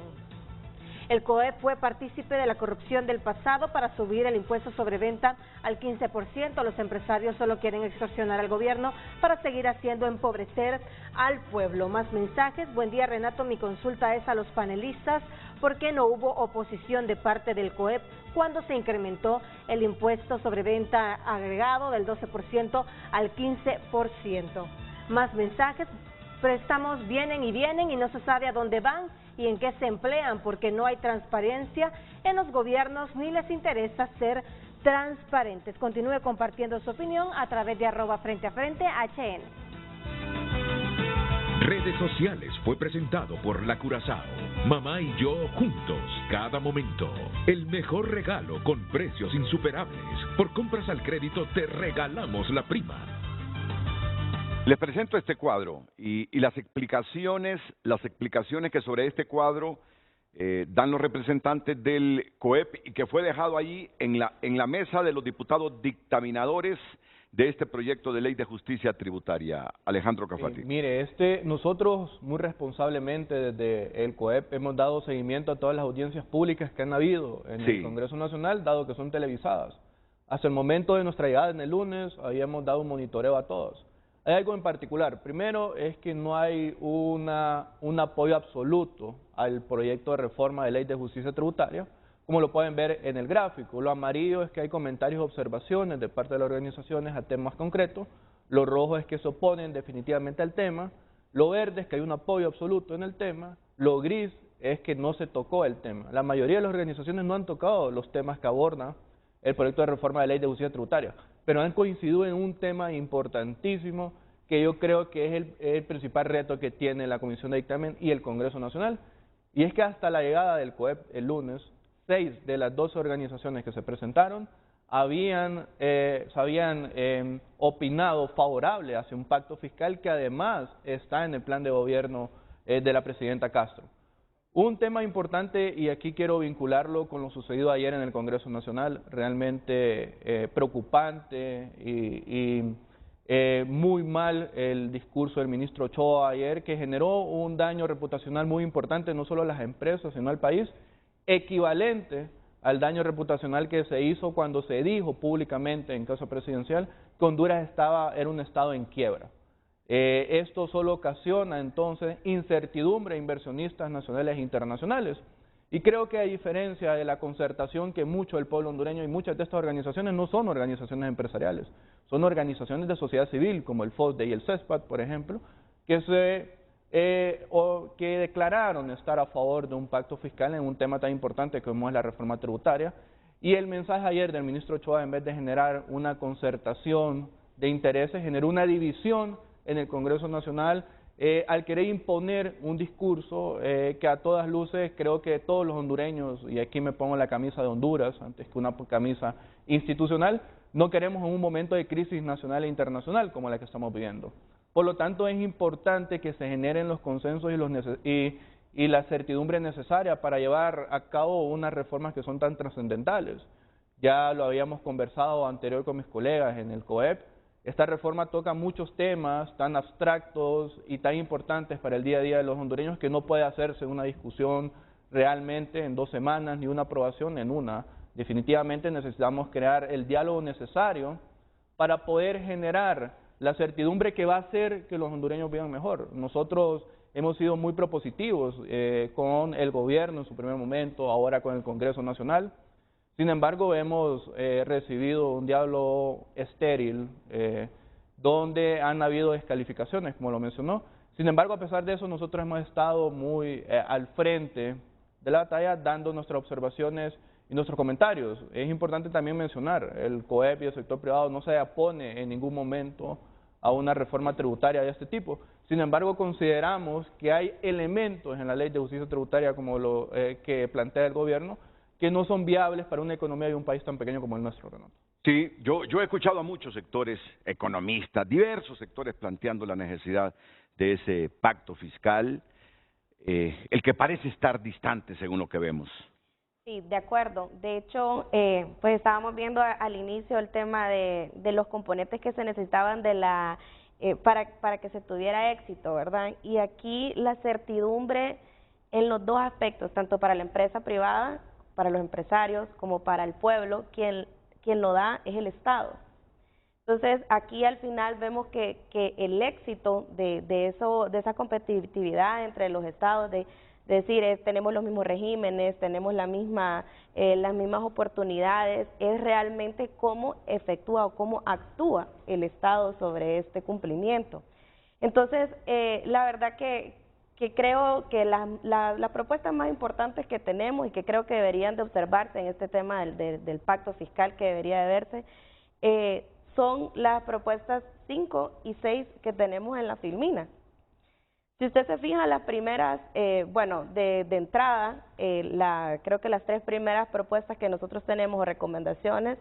El COEP fue partícipe de la corrupción del pasado para subir el impuesto sobre venta al 15%. Los empresarios solo quieren extorsionar al gobierno para seguir haciendo empobrecer al pueblo. Más mensajes. Buen día, Renato. Mi consulta es a los panelistas. ¿Por qué no hubo oposición de parte del COEP cuando se incrementó el impuesto sobre venta agregado del 12% al 15%? Más mensajes. Préstamos vienen y no se sabe a dónde van y en qué se emplean, porque no hay transparencia en los gobiernos ni les interesa ser transparentes. Continúe compartiendo su opinión a través de @FrenteAFrente_HN. Redes sociales fue presentado por La Curazao. Mamá y yo juntos, cada momento. El mejor regalo con precios insuperables. Por compras al crédito te regalamos la prima. Les presento este cuadro y las explicaciones que sobre este cuadro dan los representantes del COEP y que fue dejado allí en la mesa de los diputados dictaminadores de este proyecto de ley de justicia tributaria. Alejandro Cafati. Mire, nosotros muy responsablemente desde el COEP hemos dado seguimiento a todas las audiencias públicas que han habido en el Congreso Nacional, dado que son televisadas. Hasta el momento de nuestra llegada en el lunes, habíamos dado un monitoreo a todos. Hay algo en particular. Primero es que no hay un apoyo absoluto al proyecto de reforma de ley de justicia tributaria, como lo pueden ver en el gráfico. Lo amarillo es que hay comentarios y observaciones de parte de las organizaciones a temas concretos. Lo rojo es que se oponen definitivamente al tema. Lo verde es que hay un apoyo absoluto en el tema. Lo gris es que no se tocó el tema. La mayoría de las organizaciones no han tocado los temas que aborda el proyecto de reforma de ley de justicia tributaria, pero han coincidido en un tema importantísimo que yo creo que es el principal reto que tiene la Comisión de Dictamen y el Congreso Nacional, y es que hasta la llegada del COEP el lunes, 6 de las 12 organizaciones que se presentaron habían opinado favorable hacia un pacto fiscal que además está en el plan de gobierno de la presidenta Castro. Un tema importante, y aquí quiero vincularlo con lo sucedido ayer en el Congreso Nacional, realmente preocupante y muy mal el discurso del ministro Ochoa ayer, que generó un daño reputacional muy importante no solo a las empresas, sino al país, equivalente al daño reputacional que se hizo cuando se dijo públicamente en Casa Presidencial que Honduras era un estado en quiebra. Esto solo ocasiona entonces incertidumbre a inversionistas nacionales e internacionales. Y creo que a diferencia de la concertación que mucho del pueblo hondureño y muchas de estas organizaciones no son organizaciones empresariales, son organizaciones de sociedad civil como el FOSDE y el CESPAT, por ejemplo, que declararon estar a favor de un pacto fiscal en un tema tan importante como es la reforma tributaria. Y el mensaje ayer del ministro Ochoa, en vez de generar una concertación de intereses, generó una división en el Congreso Nacional al querer imponer un discurso que a todas luces creo que todos los hondureños, y aquí me pongo la camisa de Honduras antes que una camisa institucional, no queremos en un momento de crisis nacional e internacional como la que estamos viviendo. Por lo tanto, es importante que se generen los consensos y la certidumbre necesaria para llevar a cabo unas reformas que son tan trascendentales. Ya lo habíamos conversado anterior con mis colegas en el COEP. Esta reforma toca muchos temas tan abstractos y tan importantes para el día a día de los hondureños que no puede hacerse una discusión realmente en 2 semanas ni una aprobación en una. Definitivamente necesitamos crear el diálogo necesario para poder generar la certidumbre que va a hacer que los hondureños vivan mejor. Nosotros hemos sido muy propositivos con el gobierno en su primer momento, ahora con el Congreso Nacional. Sin embargo, hemos recibido un diálogo estéril, donde han habido descalificaciones, como lo mencionó. Sin embargo, a pesar de eso, nosotros hemos estado muy al frente de la batalla, dando nuestras observaciones y nuestros comentarios. Es importante también mencionar, el COEP y el sector privado no se opone en ningún momento a una reforma tributaria de este tipo. Sin embargo, consideramos que hay elementos en la ley de justicia tributaria, como lo que plantea el gobierno, que no son viables para una economía de un país tan pequeño como el nuestro, Renato. Sí, yo he escuchado a muchos sectores economistas, diversos sectores planteando la necesidad de ese pacto fiscal, el que parece estar distante según lo que vemos. Sí, de acuerdo. De hecho, pues estábamos viendo al inicio el tema de los componentes que se necesitaban de la para que se tuviera éxito, ¿verdad? Y aquí la certidumbre en los dos aspectos, tanto para la empresa privada, para los empresarios, como para el pueblo, quien lo da es el Estado. Entonces, aquí al final vemos que el éxito de esa competitividad entre los estados, de decir, tenemos los mismos regímenes, tenemos las mismas oportunidades, es realmente cómo efectúa o cómo actúa el Estado sobre este cumplimiento. Entonces, la verdad que creo que las propuestas más importantes que tenemos y que creo que deberían de observarse en este tema del pacto fiscal que debería de verse, son las propuestas 5 y 6 que tenemos en la filmina. Si usted se fija, las primeras, de entrada, creo que las 3 primeras propuestas que nosotros tenemos o recomendaciones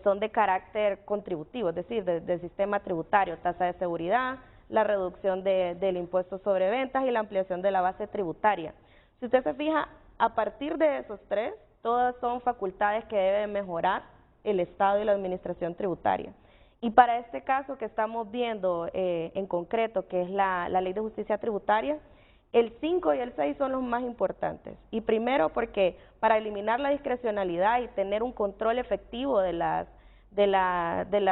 son de carácter contributivo, es decir, del sistema tributario, tasa de seguridad, la reducción del impuesto sobre ventas y la ampliación de la base tributaria. Si usted se fija, a partir de esos 3, todas son facultades que debe mejorar el Estado y la administración tributaria. Y para este caso que estamos viendo en concreto, que es la Ley de Justicia Tributaria, el 5 y el 6 son los más importantes. Y primero porque para eliminar la discrecionalidad y tener un control efectivo de la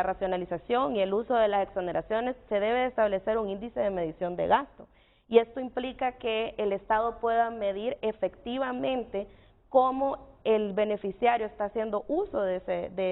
racionalización y el uso de las exoneraciones, se debe establecer un índice de medición de gasto. Y esto implica que el Estado pueda medir efectivamente cómo el beneficiario está haciendo uso de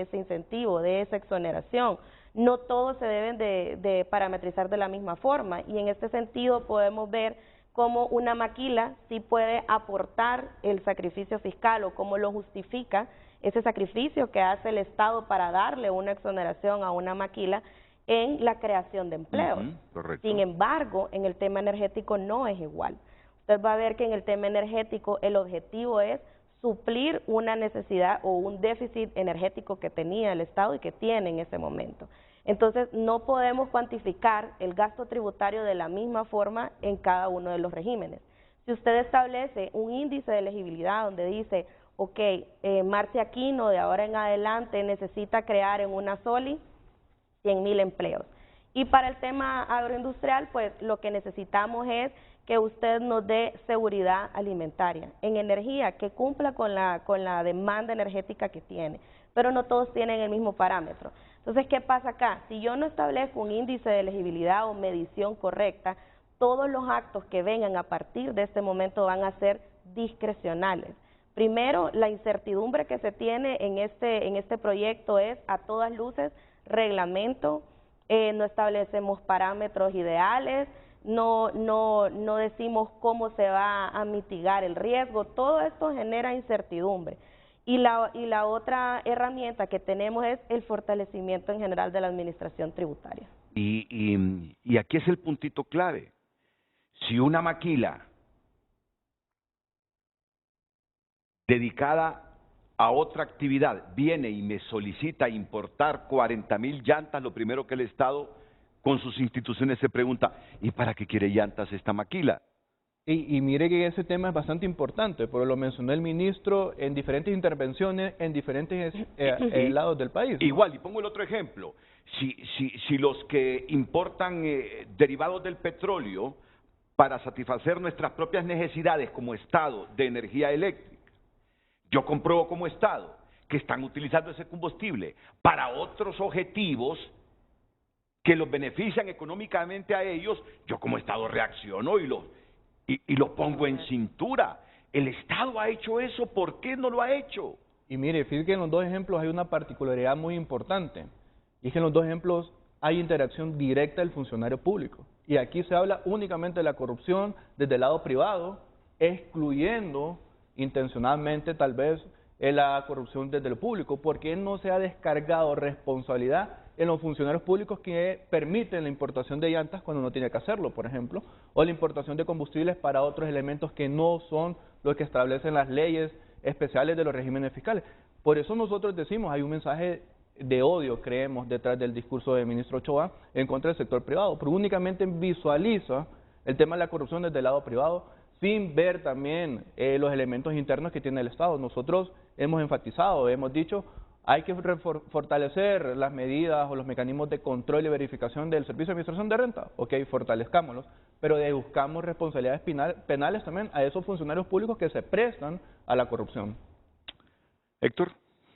ese incentivo, de esa exoneración. No todos se deben de parametrizar de la misma forma, y en este sentido podemos ver cómo una maquila sí puede aportar el sacrificio fiscal o cómo lo justifica ese sacrificio que hace el Estado para darle una exoneración a una maquila en la creación de empleos. Correcto. Sin embargo, en el tema energético no es igual. Usted va a ver que en el tema energético el objetivo es suplir una necesidad o un déficit energético que tenía el Estado y que tiene en ese momento. Entonces, no podemos cuantificar el gasto tributario de la misma forma en cada uno de los regímenes. Si usted establece un índice de elegibilidad donde dice, ok, Marcia Aquino de ahora en adelante necesita crear en una SOLI 100,000 empleos. Y para el tema agroindustrial, pues lo que necesitamos es que usted nos dé seguridad alimentaria en energía, que cumpla con la demanda energética que tiene, pero no todos tienen el mismo parámetro. Entonces, ¿qué pasa acá? Si yo no establezco un índice de elegibilidad o medición correcta, todos los actos que vengan a partir de este momento van a ser discrecionales. Primero, la incertidumbre que se tiene en este proyecto es, a todas luces, reglamento, no establecemos parámetros ideales, no decimos cómo se va a mitigar el riesgo, todo esto genera incertidumbre. Y la otra herramienta que tenemos es el fortalecimiento en general de la administración tributaria. Y aquí es el puntito clave. Si una maquila dedicada a otra actividad viene y me solicita importar 40,000 llantas, lo primero que el Estado con sus instituciones se pregunta, ¿y para qué quiere llantas esta maquila? Y mire que ese tema es bastante importante, porque lo mencionó el ministro en diferentes intervenciones en diferentes lados del país, ¿no? Igual, y pongo el otro ejemplo, si los que importan derivados del petróleo para satisfacer nuestras propias necesidades como Estado de energía eléctrica, yo compruebo como Estado que están utilizando ese combustible para otros objetivos que los benefician económicamente a ellos, yo como Estado reacciono y lo pongo en cintura. El Estado ha hecho eso, ¿por qué no lo ha hecho? Y mire, fíjate que en los dos ejemplos hay una particularidad muy importante, y es que en los dos ejemplos hay interacción directa del funcionario público. Y aquí se habla únicamente de la corrupción desde el lado privado, excluyendo intencionalmente tal vez la corrupción desde lo público, porque no se ha descargado responsabilidad en los funcionarios públicos que permiten la importación de llantas cuando no tiene que hacerlo, por ejemplo, o la importación de combustibles para otros elementos que no son los que establecen las leyes especiales de los regímenes fiscales. Por eso nosotros decimos, hay un mensaje de odio, creemos, detrás del discurso del ministro Ochoa en contra del sector privado, pero únicamente visualiza el tema de la corrupción desde el lado privado, sin ver también los elementos internos que tiene el Estado. Nosotros hemos enfatizado, hemos dicho, hay que fortalecer las medidas o los mecanismos de control y verificación del Servicio de Administración de Renta. Ok, fortalezcámoslos, pero buscamos responsabilidades penales también a esos funcionarios públicos que se prestan a la corrupción. Héctor.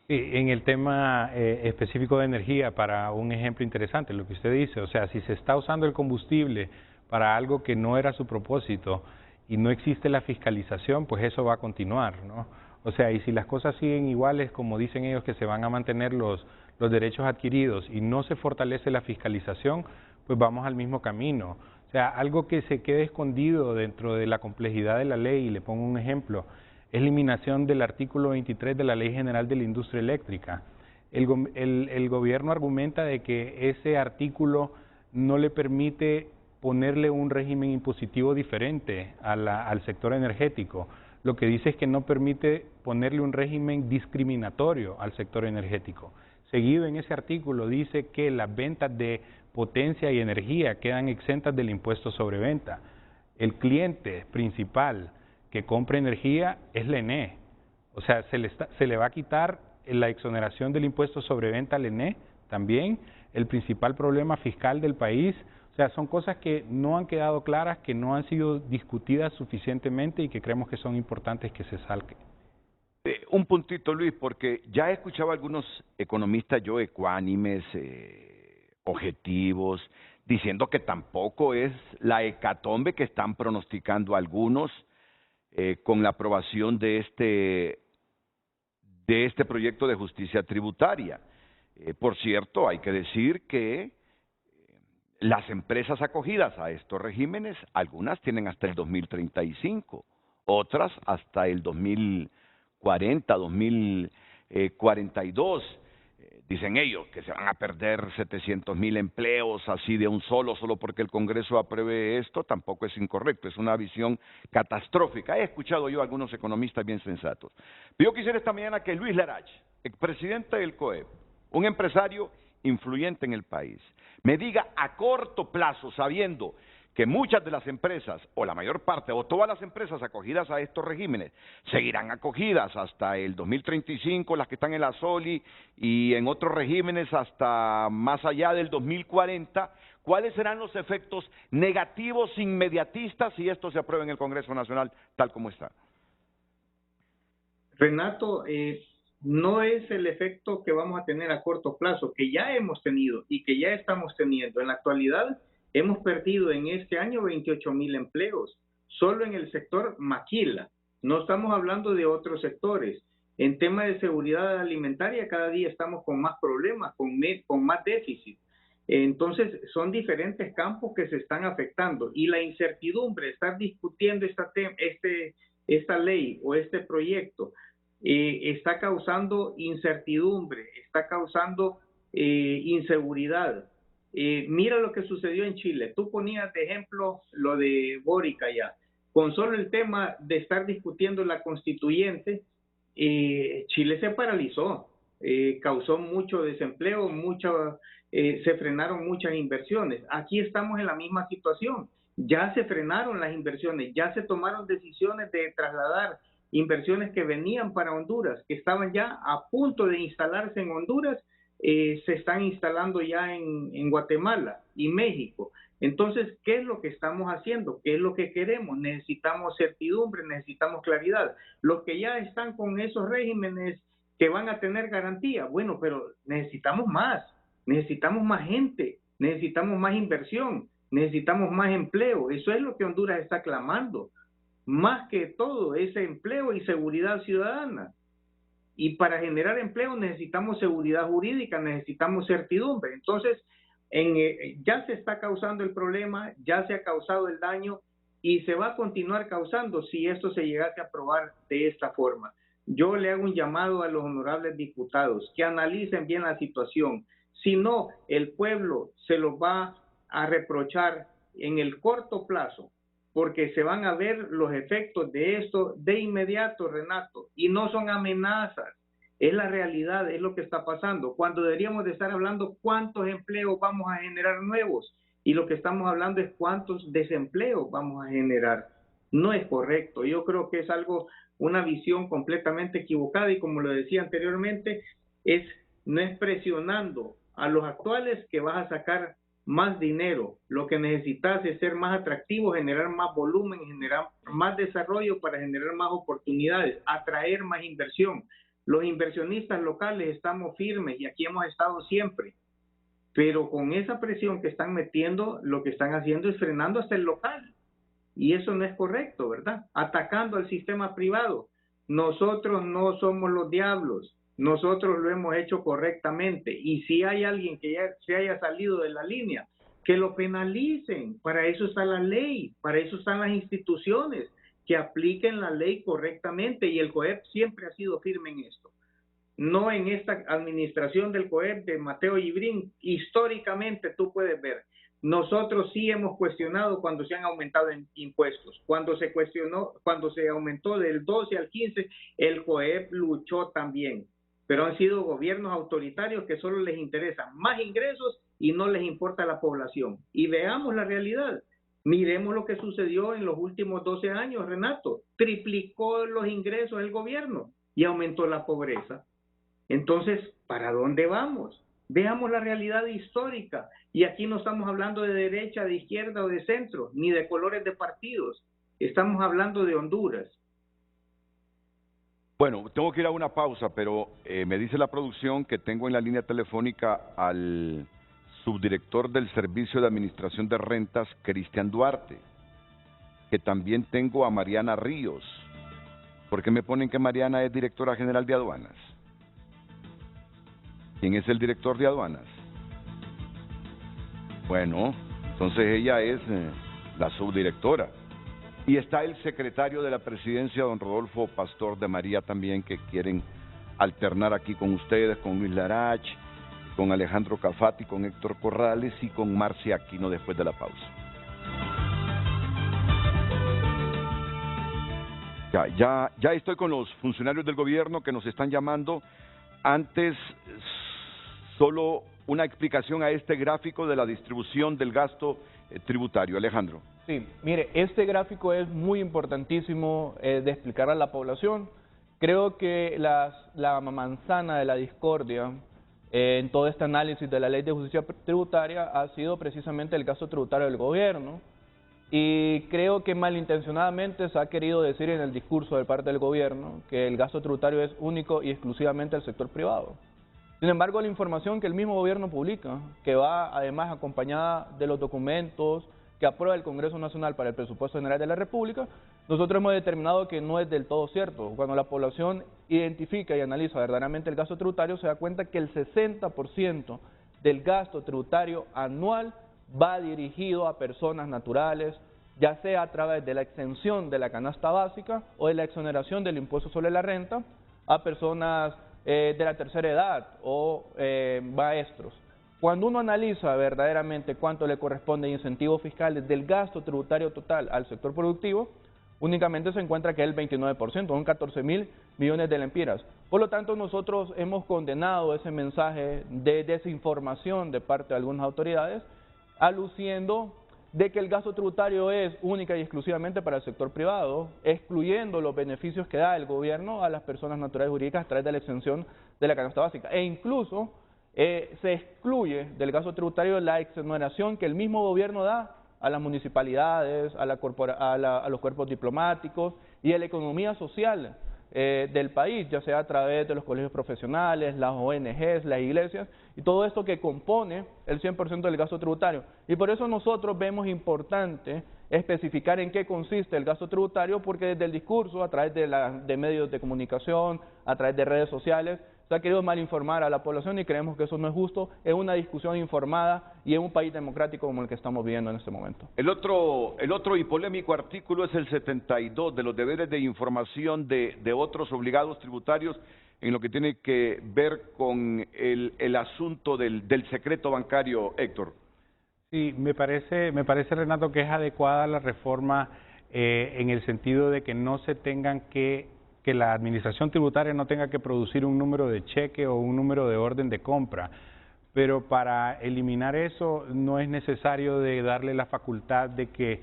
Sí, en el tema específico de energía, para un ejemplo interesante, lo que usted dice, o sea, si se está usando el combustible para algo que no era su propósito y no existe la fiscalización, pues eso va a continuar, ¿no? O sea, y si las cosas siguen iguales, como dicen ellos que se van a mantener los derechos adquiridos y no se fortalece la fiscalización, pues vamos al mismo camino. O sea, algo que se quede escondido dentro de la complejidad de la ley, y le pongo un ejemplo, es eliminación del artículo 23 de la Ley General de la Industria Eléctrica. El gobierno argumenta de que ese artículo no le permite ponerle un régimen impositivo diferente al sector energético. Lo que dice es que no permite ponerle un régimen discriminatorio al sector energético. Seguido en ese artículo dice que las ventas de potencia y energía quedan exentas del impuesto sobre venta. El cliente principal que compre energía es la ENE. O sea, se le va a quitar la exoneración del impuesto sobre venta al ENE también, el principal problema fiscal del país. O sea, son cosas que no han quedado claras, que no han sido discutidas suficientemente y que creemos que son importantes que se salquen. Un puntito, Luis, porque ya he escuchado a algunos economistas ecuánimes, objetivos, diciendo que tampoco es la hecatombe que están pronosticando algunos con la aprobación de este proyecto de justicia tributaria. Por cierto, hay que decir que las empresas acogidas a estos regímenes, algunas tienen hasta el 2035, otras hasta el 2040, 2042. Dicen ellos que se van a perder 700,000 empleos así de un solo porque el Congreso apruebe esto. Tampoco es incorrecto, es una visión catastrófica. He escuchado yo a algunos economistas bien sensatos. Pero yo quisiera esta mañana que Luis Larach, expresidente del COEP, un empresario influyente en el país, me diga a corto plazo, sabiendo que muchas de las empresas, o la mayor parte, o todas las empresas acogidas a estos regímenes, seguirán acogidas hasta el 2035, las que están en la SOLI, y en otros regímenes hasta más allá del 2040, ¿cuáles serán los efectos negativos inmediatistas si esto se aprueba en el Congreso Nacional tal como está? Renato, no es el efecto que vamos a tener a corto plazo, que ya hemos tenido y que ya estamos teniendo. En la actualidad, hemos perdido en este año 28,000 empleos, solo en el sector maquila. No estamos hablando de otros sectores. En tema de seguridad alimentaria, cada día estamos con más problemas, con más déficit. Entonces, son diferentes campos que se están afectando. Y la incertidumbre de estar discutiendo esta ley o este proyecto está causando incertidumbre, está causando inseguridad. Mira lo que sucedió en Chile. Tú ponías de ejemplo lo de Boric allá. Con solo el tema de estar discutiendo la constituyente, Chile se paralizó, causó mucho desempleo, se frenaron muchas inversiones. Aquí estamos en la misma situación. Ya se frenaron las inversiones, ya se tomaron decisiones de trasladar inversiones que venían para Honduras, que estaban ya a punto de instalarse en Honduras, se están instalando ya en Guatemala y México. Entonces, ¿qué es lo que estamos haciendo? ¿Qué es lo que queremos? Necesitamos certidumbre, necesitamos claridad. Los que ya están con esos regímenes que van a tener garantía, bueno, pero necesitamos más gente, necesitamos más inversión, necesitamos más empleo. Eso es lo que Honduras está clamando. Más que todo, ese empleo y seguridad ciudadana. Y para generar empleo necesitamos seguridad jurídica, necesitamos certidumbre. Entonces, ya se está causando el problema, ya se ha causado el daño y se va a continuar causando si esto se llegase a aprobar de esta forma. Yo le hago un llamado a los honorables diputados que analicen bien la situación. Si no, el pueblo se los va a reprochar en el corto plazo, porque se van a ver los efectos de esto de inmediato, Renato, y no son amenazas, Es la realidad, es lo que está pasando. Cuando deberíamos de estar hablando cuántos empleos vamos a generar nuevos, y lo que estamos hablando es cuántos desempleos vamos a generar. No es correcto. Yo creo que es algo, una visión completamente equivocada, y como lo decía anteriormente, no es presionando a los actuales que vas a sacar más dinero. Lo que necesitas es ser más atractivo, generar más volumen, generar más desarrollo para generar más oportunidades, atraer más inversión. Los inversionistas locales estamos firmes y aquí hemos estado siempre, pero con esa presión que están metiendo, lo que están haciendo es frenando hasta el local, y eso no es correcto, ¿verdad? Atacando al sistema privado. Nosotros no somos los diablos, nosotros lo hemos hecho correctamente, y si hay alguien que ya se haya salido de la línea, que lo penalicen. Para eso está la ley, para eso están las instituciones, que apliquen la ley correctamente, y el COEP siempre ha sido firme en esto. No en esta administración del COEP de Mateo Yibrín, históricamente tú puedes ver, nosotros sí hemos cuestionado cuando se han aumentado impuestos. Cuando se cuestionó, cuando se aumentó del 12 al 15, el COEP luchó también. Pero han sido gobiernos autoritarios que solo les interesan más ingresos y no les importa la población. Y veamos la realidad. Miremos lo que sucedió en los últimos 12 años, Renato. Triplicó los ingresos el gobierno y aumentó la pobreza. Entonces, ¿para dónde vamos? Veamos la realidad histórica. Y aquí no estamos hablando de derecha, de izquierda o de centro, ni de colores de partidos. Estamos hablando de Honduras. Bueno, tengo que ir a una pausa, pero me dice la producción que tengo en la línea telefónica al subdirector del Servicio de Administración de Rentas, Cristian Duarte, que también tengo a Mariana Ríos. ¿Por qué me ponen que Mariana es directora general de aduanas? ¿Quién es el director de aduanas? Bueno, entonces ella es la subdirectora. Y está el secretario de la presidencia, don Rodolfo Pastor de María, también, que quieren alternar aquí con ustedes, con Luis Larach, con Alejandro Cafati, con Héctor Corrales y con Marcia Aquino después de la pausa. Ya estoy con los funcionarios del gobierno que nos están llamando. Antes, solo una explicación a este gráfico de la distribución del gasto tributario. Alejandro. Sí, mire, este gráfico es muy importantísimo de explicar a la población. Creo que la manzana de la discordia en todo este análisis de la Ley de Justicia Tributaria ha sido precisamente el gasto tributario del gobierno, y creo que malintencionadamente se ha querido decir en el discurso de parte del gobierno que el gasto tributario es único y exclusivamente del sector privado. Sin embargo, la información que el mismo gobierno publica, que va además acompañada de los documentos que aprueba el Congreso Nacional para el Presupuesto General de la República, nosotros hemos determinado que no es del todo cierto. Cuando la población identifica y analiza verdaderamente el gasto tributario, se da cuenta que el 60% del gasto tributario anual va dirigido a personas naturales, ya sea a través de la exención de la canasta básica o de la exoneración del impuesto sobre la renta, a personas de la tercera edad o maestros. Cuando uno analiza verdaderamente cuánto le corresponde de incentivos fiscales del gasto tributario total al sector productivo, únicamente se encuentra que es el 29%, son 14.000 millones de lempiras. Por lo tanto, nosotros hemos condenado ese mensaje de desinformación de parte de algunas autoridades, aluciendo de que el gasto tributario es única y exclusivamente para el sector privado, excluyendo los beneficios que da el gobierno a las personas naturales y jurídicas a través de la exención de la canasta básica. E incluso se excluye del gasto tributario la exoneración que el mismo gobierno da a las municipalidades, a los cuerpos diplomáticos y a la economía social del país, ya sea a través de los colegios profesionales, las ONGs, las iglesias, y todo esto que compone el 100% del gasto tributario. Y por eso nosotros vemos importante especificar en qué consiste el gasto tributario, porque desde el discurso, a través de medios de comunicación, a través de redes sociales, se ha querido malinformar a la población, y creemos que eso no es justo. Es una discusión informada y en un país democrático como el que estamos viviendo en este momento. El otro y polémico artículo es el 72 de los deberes de información de otros obligados tributarios en lo que tiene que ver con el asunto del secreto bancario, Héctor. Sí, me parece, Renato, que es adecuada la reforma en el sentido de que no se tengan que que la administración tributaria no tenga que producir un número de cheque o un número de orden de compra. Pero para eliminar eso no es necesario de darle la facultad de que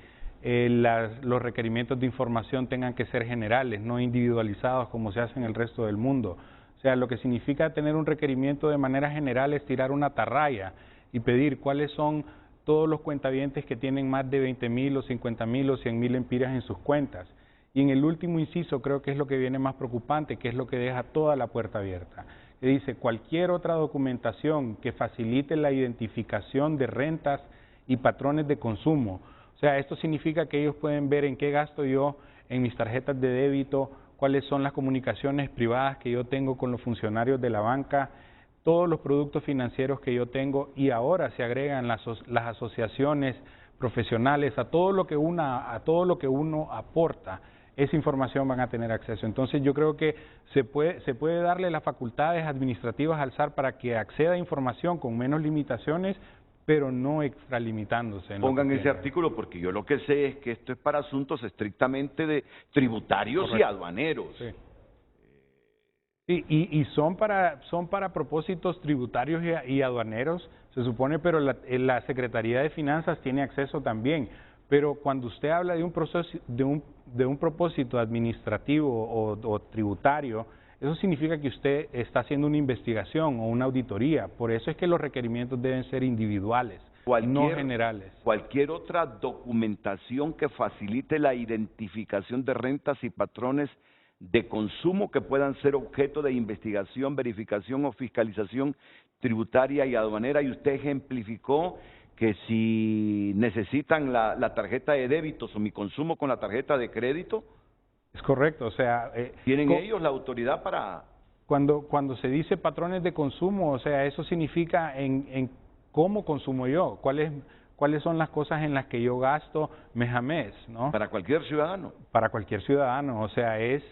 los requerimientos de información tengan que ser generales, no individualizados como se hace en el resto del mundo. O sea, lo que significa tener un requerimiento de manera general es tirar una atarraya y pedir cuáles son todos los cuentavientes que tienen más de 20,000 o 50,000 o 100,000 empiras en sus cuentas. Y en el último inciso creo que es lo que viene más preocupante, que es lo que deja toda la puerta abierta. Que dice, cualquier otra documentación que facilite la identificación de rentas y patrones de consumo. O sea, esto significa que ellos pueden ver en qué gasto yo en mis tarjetas de débito, cuáles son las comunicaciones privadas que yo tengo con los funcionarios de la banca, todos los productos financieros que yo tengo, y ahora se agregan las asociaciones profesionales, a todo lo que uno aporta, esa información van a tener acceso. Entonces yo creo que se puede darle las facultades administrativas al SAR para que acceda a información con menos limitaciones, pero no extralimitándose. Pongan ese artículo, porque yo lo que sé es que esto es para asuntos estrictamente de tributarios. Correcto. Y aduaneros. Sí. Sí, y son para propósitos tributarios y aduaneros, se supone, pero la Secretaría de Finanzas tiene acceso también. Pero cuando usted habla de un proceso, de un propósito administrativo o tributario, eso significa que usted está haciendo una investigación o una auditoría. Por eso es que los requerimientos deben ser individuales, no generales. Cualquier otra documentación que facilite la identificación de rentas y patrones de consumo que puedan ser objeto de investigación, verificación o fiscalización tributaria y aduanera. Y usted ejemplificó que si necesitan la tarjeta de débitos o mi consumo con la tarjeta de crédito. Es correcto, o sea... ¿Tienen ellos la autoridad para...? Cuando se dice patrones de consumo, o sea, eso significa en cómo consumo yo, cuáles son las cosas en las que yo gasto mes a mes, ¿no? Para cualquier ciudadano. Para cualquier ciudadano, o sea, es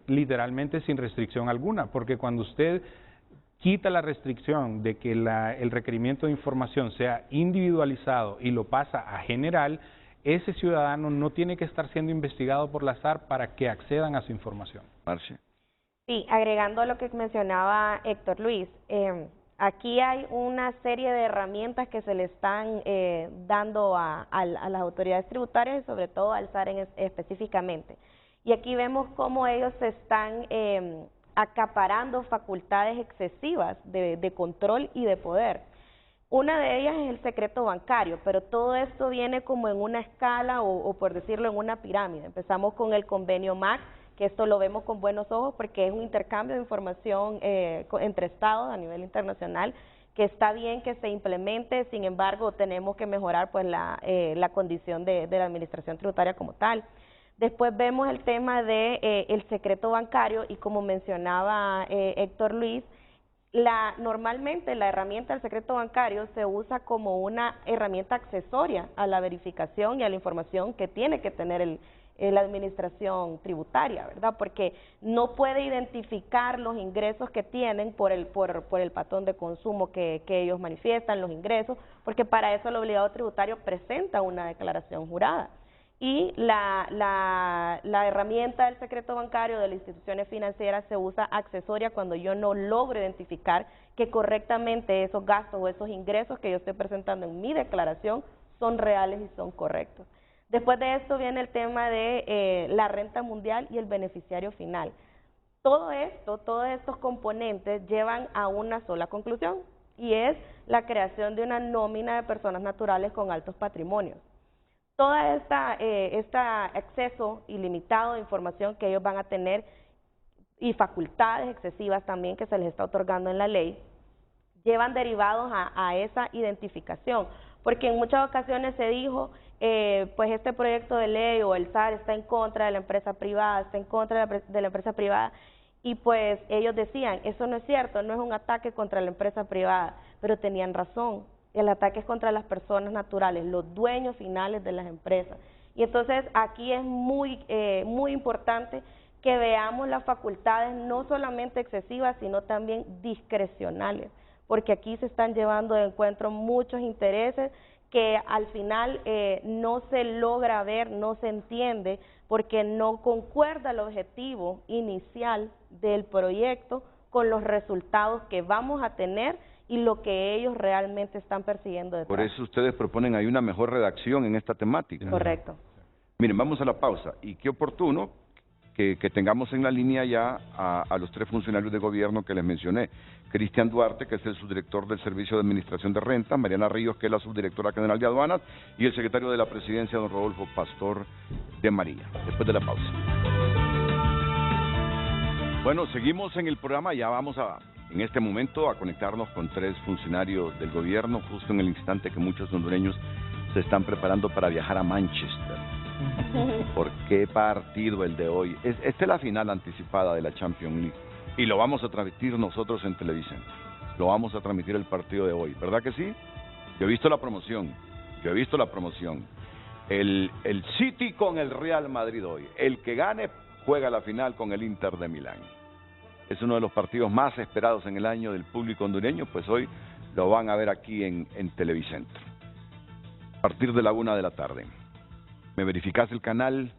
literalmente sin restricción alguna, porque cuando usted quita la restricción de que el requerimiento de información sea individualizado y lo pasa a general, ese ciudadano no tiene que estar siendo investigado por la SAR para que accedan a su información. Marcia. Sí, agregando a lo que mencionaba Héctor Luis, aquí hay una serie de herramientas que se le están dando a las autoridades tributarias y sobre todo al SAR específicamente. Y aquí vemos cómo ellos se están acaparando facultades excesivas de control y de poder. Una de ellas es el secreto bancario, pero todo esto viene como en una escala o por decirlo en una pirámide. Empezamos con el convenio MAC, que esto lo vemos con buenos ojos porque es un intercambio de información entre estados a nivel internacional, que está bien que se implemente, sin embargo tenemos que mejorar pues la condición de la administración tributaria como tal. Después vemos el tema de el secreto bancario y como mencionaba Héctor Luis, normalmente la herramienta del secreto bancario se usa como una herramienta accesoria a la verificación y a la información que tiene que tener la administración tributaria, ¿verdad? Porque no puede identificar los ingresos que tienen por el patrón de consumo que ellos manifiestan, los ingresos, porque para eso el obligado tributario presenta una declaración jurada. Y la herramienta del secreto bancario de las instituciones financieras se usa accesoria cuando yo no logro identificar que correctamente esos gastos o esos ingresos que yo estoy presentando en mi declaración son reales y son correctos. Después de esto viene el tema de la renta mundial y el beneficiario final. Todo esto, todos estos componentes llevan a una sola conclusión y es la creación de una nómina de personas naturales con altos patrimonios. Toda este acceso ilimitado de información que ellos van a tener y facultades excesivas también que se les está otorgando en la ley, llevan derivados a esa identificación, porque en muchas ocasiones se dijo, pues este proyecto de ley o el SAR está en contra de la empresa privada, está en contra de la empresa privada, y pues ellos decían, eso no es cierto, no es un ataque contra la empresa privada, pero tenían razón. El ataque es contra las personas naturales, los dueños finales de las empresas. Y entonces aquí es muy importante que veamos las facultades no solamente excesivas, sino también discrecionales, porque aquí se están llevando de encuentro muchos intereses que al final no se logra ver, no se entiende, porque no concuerda el objetivo inicial del proyecto con los resultados que vamos a tener y lo que ellos realmente están persiguiendo detrás. Por eso ustedes proponen ahí una mejor redacción en esta temática. Correcto. Miren, vamos a la pausa. Y qué oportuno que tengamos en la línea ya a los 3 funcionarios de gobierno que les mencioné. Cristian Duarte, que es el subdirector del Servicio de Administración de Rentas, Mariana Ríos, que es la subdirectora general de Aduanas, y el secretario de la Presidencia, don Rodolfo Pastor de María. Después de la pausa. Bueno, seguimos en el programa, ya vamos en este momento a conectarnos con 3 funcionarios del gobierno, justo en el instante que muchos hondureños se están preparando para viajar a Manchester. ¿Por qué partido el de hoy? Esta es la final anticipada de la Champions League y lo vamos a transmitir nosotros en televisión. Lo vamos a transmitir el partido de hoy, ¿verdad que sí? Yo he visto la promoción, El City con el Real Madrid hoy. El que gane juega la final con el Inter de Milán. Es uno de los partidos más esperados en el año del público hondureño, pues hoy lo van a ver aquí en Televicentro. A partir de la 1 de la tarde. ¿Me verificás el canal?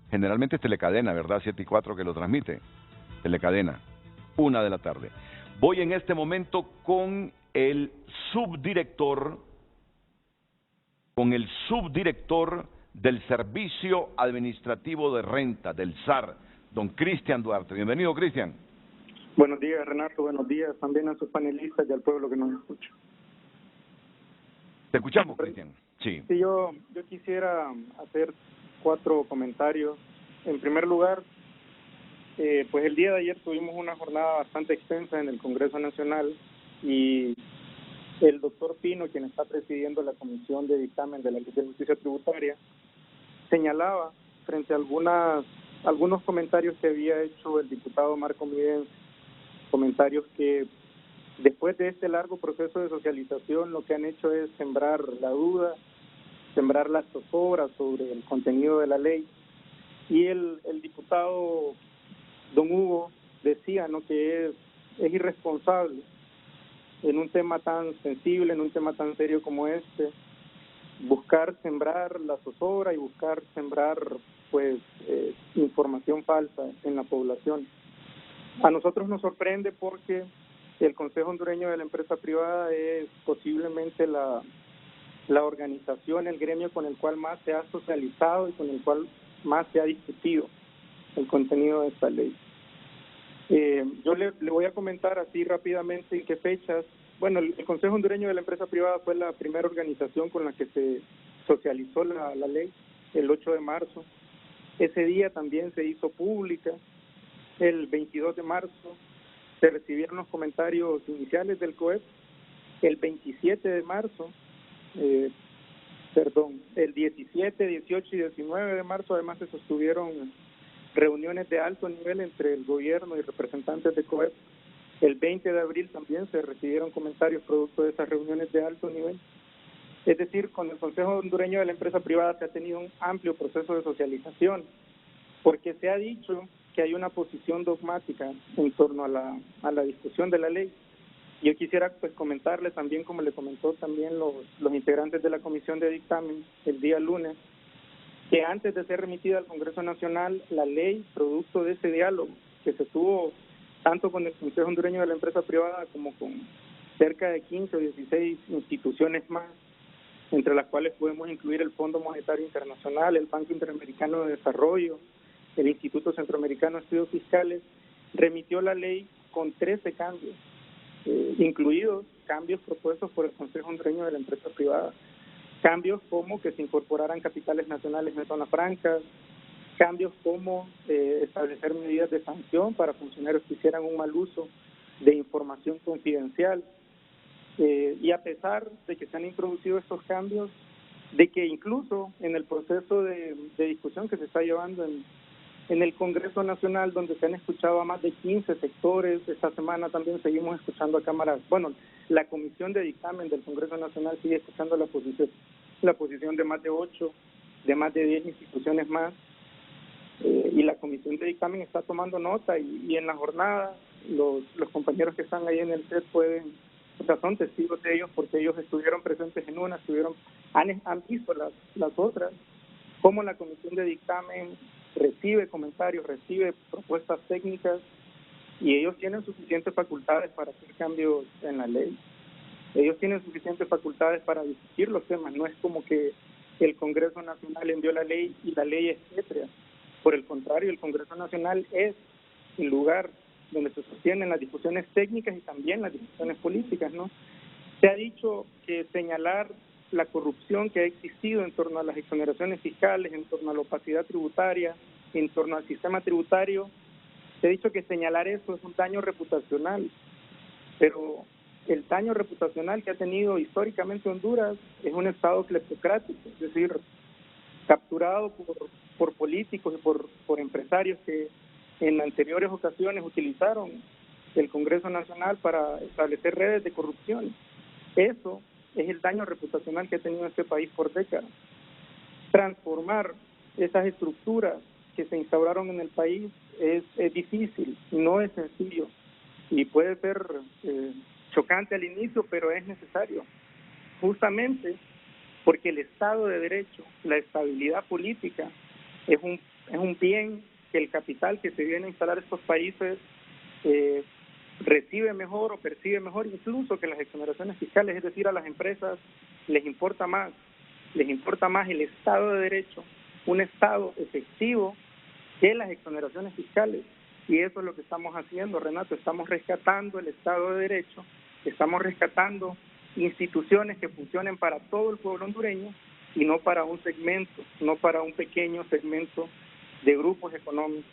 Generalmente es Telecadena, ¿verdad? 7 y 4 que lo transmite. Telecadena, 1 de la tarde. Voy en este momento con el subdirector del Servicio Administrativo de Renta, del SAR, don Cristian Duarte. Bienvenido, Cristian. Buenos días, Renato. Buenos días también a sus panelistas y al pueblo que nos escucha. Te escuchamos, Cristian. Sí. Sí, yo quisiera hacer 4 comentarios. En primer lugar, pues el día de ayer tuvimos una jornada bastante extensa en el Congreso Nacional y el doctor Pino, quien está presidiendo la Comisión de Dictamen de la Ley de Justicia Tributaria, señalaba frente a algunos comentarios que había hecho el diputado Marco Miden, comentarios que después de este largo proceso de socialización lo que han hecho es sembrar la duda, sembrar las zozobras sobre el contenido de la ley. Y el diputado don Hugo decía, ¿no?, que es irresponsable en un tema tan sensible, en un tema tan serio como este, buscar sembrar la zozobra y buscar sembrar pues información falsa en la población. A nosotros nos sorprende porque el Consejo Hondureño de la Empresa Privada es posiblemente la organización, el gremio con el cual más se ha socializado y con el cual más se ha discutido el contenido de esta ley. Yo le voy a comentar así rápidamente en qué fechas. Bueno, el Consejo Hondureño de la Empresa Privada fue la primera organización con la que se socializó la ley, el 8 de marzo. Ese día también se hizo pública. El 22 de marzo se recibieron los comentarios iniciales del COEP. El 27 de marzo, el 17, 18 y 19 de marzo además se sostuvieron reuniones de alto nivel entre el gobierno y representantes de COEP. El 20 de abril también se recibieron comentarios producto de esas reuniones de alto nivel. Es decir, con el Consejo Hondureño de la Empresa Privada se ha tenido un amplio proceso de socialización, porque se ha dicho que hay una posición dogmática en torno a la discusión de la ley. Yo quisiera pues comentarle también, como le comentó también los integrantes de la Comisión de Dictamen el día lunes, que antes de ser remitida al Congreso Nacional, la ley, producto de ese diálogo que se tuvo tanto con el Consejo Hondureño de la Empresa Privada como con cerca de 15 o 16 instituciones más, entre las cuales podemos incluir el Fondo Monetario Internacional, el Banco Interamericano de Desarrollo, el Instituto Centroamericano de Estudios Fiscales, remitió la ley con 13 cambios, incluidos cambios propuestos por el Consejo Hondureño de la Empresa Privada. Cambios como que se incorporaran capitales nacionales en zonas francas, cambios como establecer medidas de sanción para funcionarios que hicieran un mal uso de información confidencial. Y a pesar de que se han introducido estos cambios, de que incluso en el proceso de discusión que se está llevando en el Congreso Nacional, donde se han escuchado a más de 15 sectores, esta semana también seguimos escuchando a cámaras, bueno, la Comisión de Dictamen del Congreso Nacional sigue escuchando la posición de más de 8, de más de 10 instituciones más, y la Comisión de Dictamen está tomando nota y en la jornada los compañeros que están ahí en el set pueden sea, son testigos de ellos porque ellos estuvieron presentes en una, han visto las otras, cómo la comisión de dictamen recibe comentarios, recibe propuestas técnicas, y ellos tienen suficientes facultades para hacer cambios en la ley. Ellos tienen suficientes facultades para discutir los temas. No es como que el Congreso Nacional envió la ley y la ley es pétrea. Por el contrario, el Congreso Nacional es el lugar donde se sostienen las discusiones técnicas y también las discusiones políticas, ¿no? Se ha dicho que señalar la corrupción que ha existido en torno a las exoneraciones fiscales, en torno a la opacidad tributaria, en torno al sistema tributario, se ha dicho que señalar eso es un daño reputacional, pero el daño reputacional que ha tenido históricamente Honduras es un Estado cleptocrático, es decir, capturado por políticos y por empresarios que en anteriores ocasiones utilizaron el Congreso Nacional para establecer redes de corrupción. Eso es el daño reputacional que ha tenido este país por décadas. Transformar esas estructuras que se instauraron en el país es difícil, no es sencillo y puede ser chocante al inicio, pero es necesario, justamente porque el Estado de Derecho, la estabilidad política, es un bien que el capital que se viene a instalar en estos países recibe mejor o percibe mejor incluso que las exoneraciones fiscales, es decir, a las empresas les importa más el Estado de Derecho, un Estado efectivo, que las exoneraciones fiscales. Y eso es lo que estamos haciendo, Renato, estamos rescatando el Estado de Derecho, estamos rescatando instituciones que funcionen para todo el pueblo hondureño y no para un segmento, no para un pequeño segmento de grupos económicos.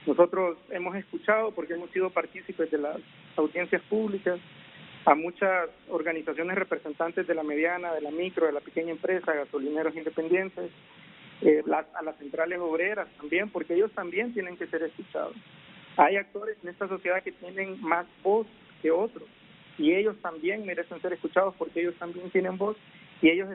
Nosotros hemos escuchado, porque hemos sido partícipes de las audiencias públicas, a muchas organizaciones representantes de la mediana, de la micro, de la pequeña empresa, gasolineros independientes, a las centrales obreras también, porque ellos también tienen que ser escuchados. Hay actores en esta sociedad que tienen más voz que otros, y ellos también merecen ser escuchados porque ellos también tienen voz, y ellos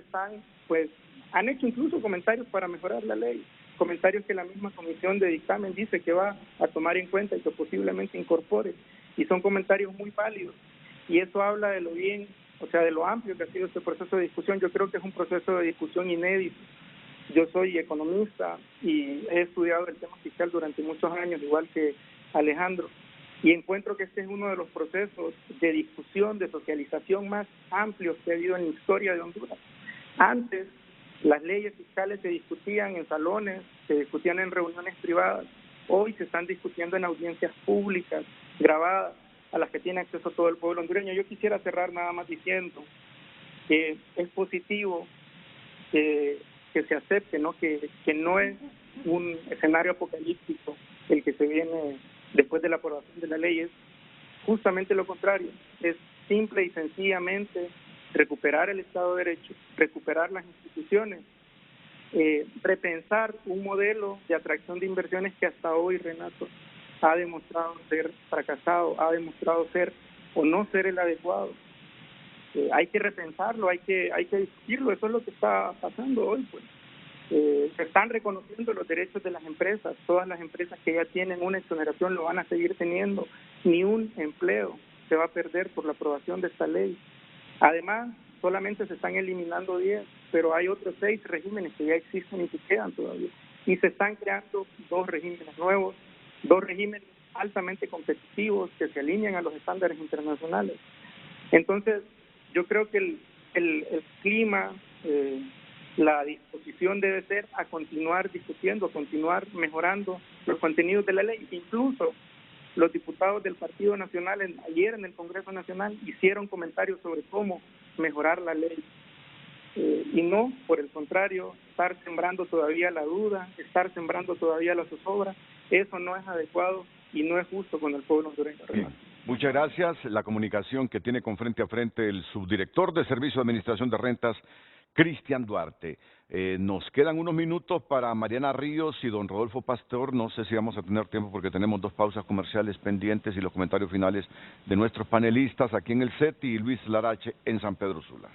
han hecho incluso comentarios para mejorar la ley, comentarios que la misma comisión de dictamen dice que va a tomar en cuenta y que posiblemente incorpore, y son comentarios muy válidos, y eso habla de lo bien, o sea, de lo amplio que ha sido este proceso de discusión. Yo creo que es un proceso de discusión inédito. Yo soy economista y he estudiado el tema fiscal durante muchos años, igual que Alejandro, y encuentro que este es uno de los procesos de discusión, de socialización más amplios que ha habido en la historia de Honduras. Antes, las leyes fiscales se discutían en salones, se discutían en reuniones privadas. Hoy se están discutiendo en audiencias públicas, grabadas, a las que tiene acceso todo el pueblo hondureño. Yo quisiera cerrar nada más diciendo que es positivo que se acepte, ¿no? Que no es un escenario apocalíptico el que se viene después de la aprobación de la ley, es justamente lo contrario, es simple y sencillamente recuperar el Estado de Derecho, recuperar las instituciones, repensar un modelo de atracción de inversiones que hasta hoy, Renato, ha demostrado ser fracasado, ha demostrado ser o no ser el adecuado. Hay que repensarlo, hay que discutirlo, eso es lo que está pasando hoy, pues. Se están reconociendo los derechos de las empresas, todas las empresas que ya tienen una exoneración lo van a seguir teniendo, ni un empleo se va a perder por la aprobación de esta ley. Además, solamente se están eliminando 10, pero hay otros 6 regímenes que ya existen y que quedan todavía, y se están creando 2 regímenes nuevos, 2 regímenes altamente competitivos que se alinean a los estándares internacionales. Entonces, yo creo que el clima, la disposición debe ser a continuar discutiendo, a continuar mejorando los contenidos de la ley. Incluso los diputados del Partido Nacional ayer en el Congreso Nacional hicieron comentarios sobre cómo mejorar la ley. Y no, por el contrario, estar sembrando todavía la duda, estar sembrando todavía la zozobra, eso no es adecuado y no es justo con el pueblo hondureño. Muchas gracias. La comunicación que tiene con Frente a Frente el subdirector de Servicio de Administración de Rentas, Cristian Duarte. Nos quedan unos minutos para Mariana Ríos y don Rodolfo Pastor. No sé si vamos a tener tiempo porque tenemos 2 pausas comerciales pendientes y los comentarios finales de nuestros panelistas aquí en el CETI y Luis Larache en San Pedro Sula.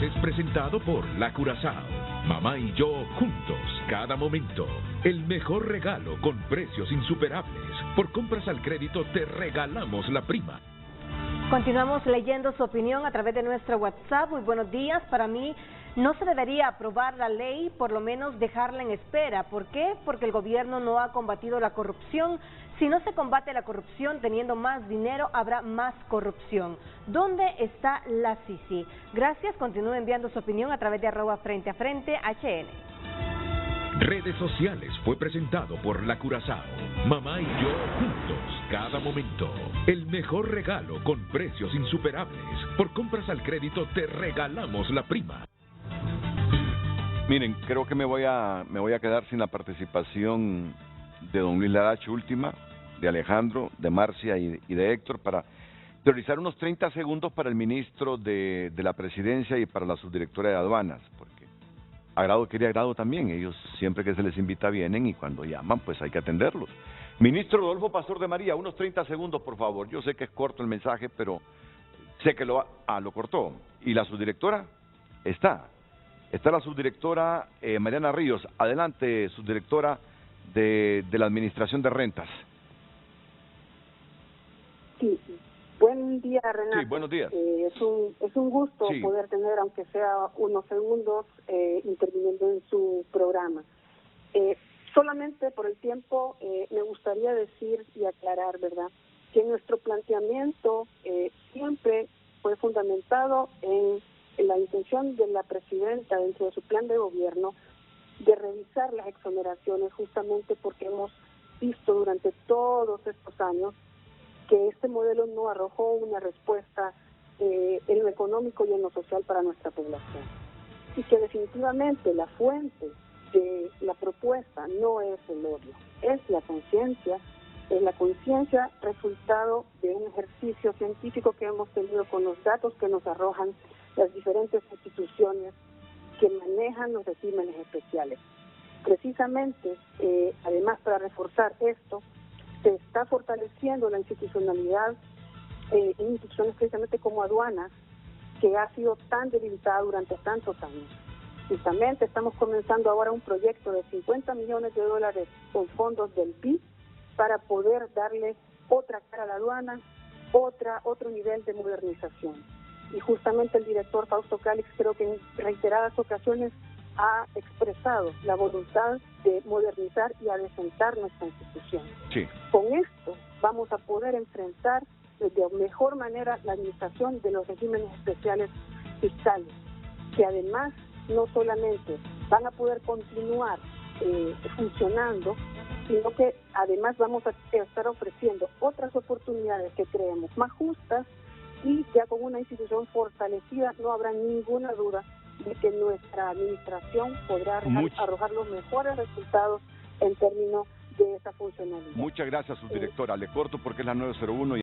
Es presentado por La Curazao. Mamá y yo juntos, cada momento. El mejor regalo con precios insuperables. Por compras al crédito te regalamos la prima. Continuamos leyendo su opinión a través de nuestro WhatsApp. Muy buenos días. Para mí no se debería aprobar la ley, por lo menos dejarla en espera. ¿Por qué? Porque el gobierno no ha combatido la corrupción. Si no se combate la corrupción teniendo más dinero, habrá más corrupción. ¿Dónde está la Sisi? Gracias. Continúe enviando su opinión a través de @FrenteAFrente HN. Redes sociales fue presentado por La Curazao. Mamá y yo juntos, cada momento. El mejor regalo con precios insuperables. Por compras al crédito te regalamos la prima. Miren, creo que me voy a quedar sin la participación de don Luis Larach última, de Alejandro, de Marcia y de Héctor, para priorizar unos 30 segundos para el ministro de la Presidencia y para la subdirectora de aduanas, porque agrado quiere agrado también, ellos siempre que se les invita vienen y cuando llaman pues hay que atenderlos. Ministro Rodolfo Pastor de María, unos 30 segundos por favor, yo sé que es corto el mensaje, pero sé que lo cortó. ¿Y la subdirectora? Está la subdirectora Mariana Ríos, adelante subdirectora de la Administración de Rentas. Sí, buen día Renato. Sí, buenos días. Es un gusto sí. poder tener, aunque sea unos segundos, interviniendo en su programa. Solamente por el tiempo me gustaría decir y aclarar, ¿verdad?, que nuestro planteamiento siempre fue fundamentado en la intención de la presidenta dentro de su plan de gobierno de revisar las exoneraciones, justamente porque hemos visto durante todos estos años que este modelo no arrojó una respuesta en lo económico y en lo social para nuestra población. Y que definitivamente la fuente de la propuesta no es el odio, es la conciencia resultado de un ejercicio científico que hemos tenido con los datos que nos arrojan las diferentes instituciones que manejan los regímenes especiales. Precisamente, además, para reforzar esto, se está fortaleciendo la institucionalidad en instituciones precisamente como aduanas, que ha sido tan debilitada durante tantos años. Justamente estamos comenzando ahora un proyecto de $50 millones con fondos del PIB para poder darle otra cara a la aduana, otro nivel de modernización. Y justamente el director Fausto Cálix, creo que en reiteradas ocasiones ha expresado la voluntad de modernizar y adecentar nuestra institución. Sí. Con esto vamos a poder enfrentar de mejor manera la administración de los regímenes especiales fiscales, que además no solamente van a poder continuar funcionando, sino que además vamos a estar ofreciendo otras oportunidades que creemos más justas, y ya con una institución fortalecida no habrá ninguna duda de que nuestra administración podrá arrojar los mejores resultados en términos de esa funcionalidad. Muchas gracias, subdirectora. Le corto porque es la 9:01 y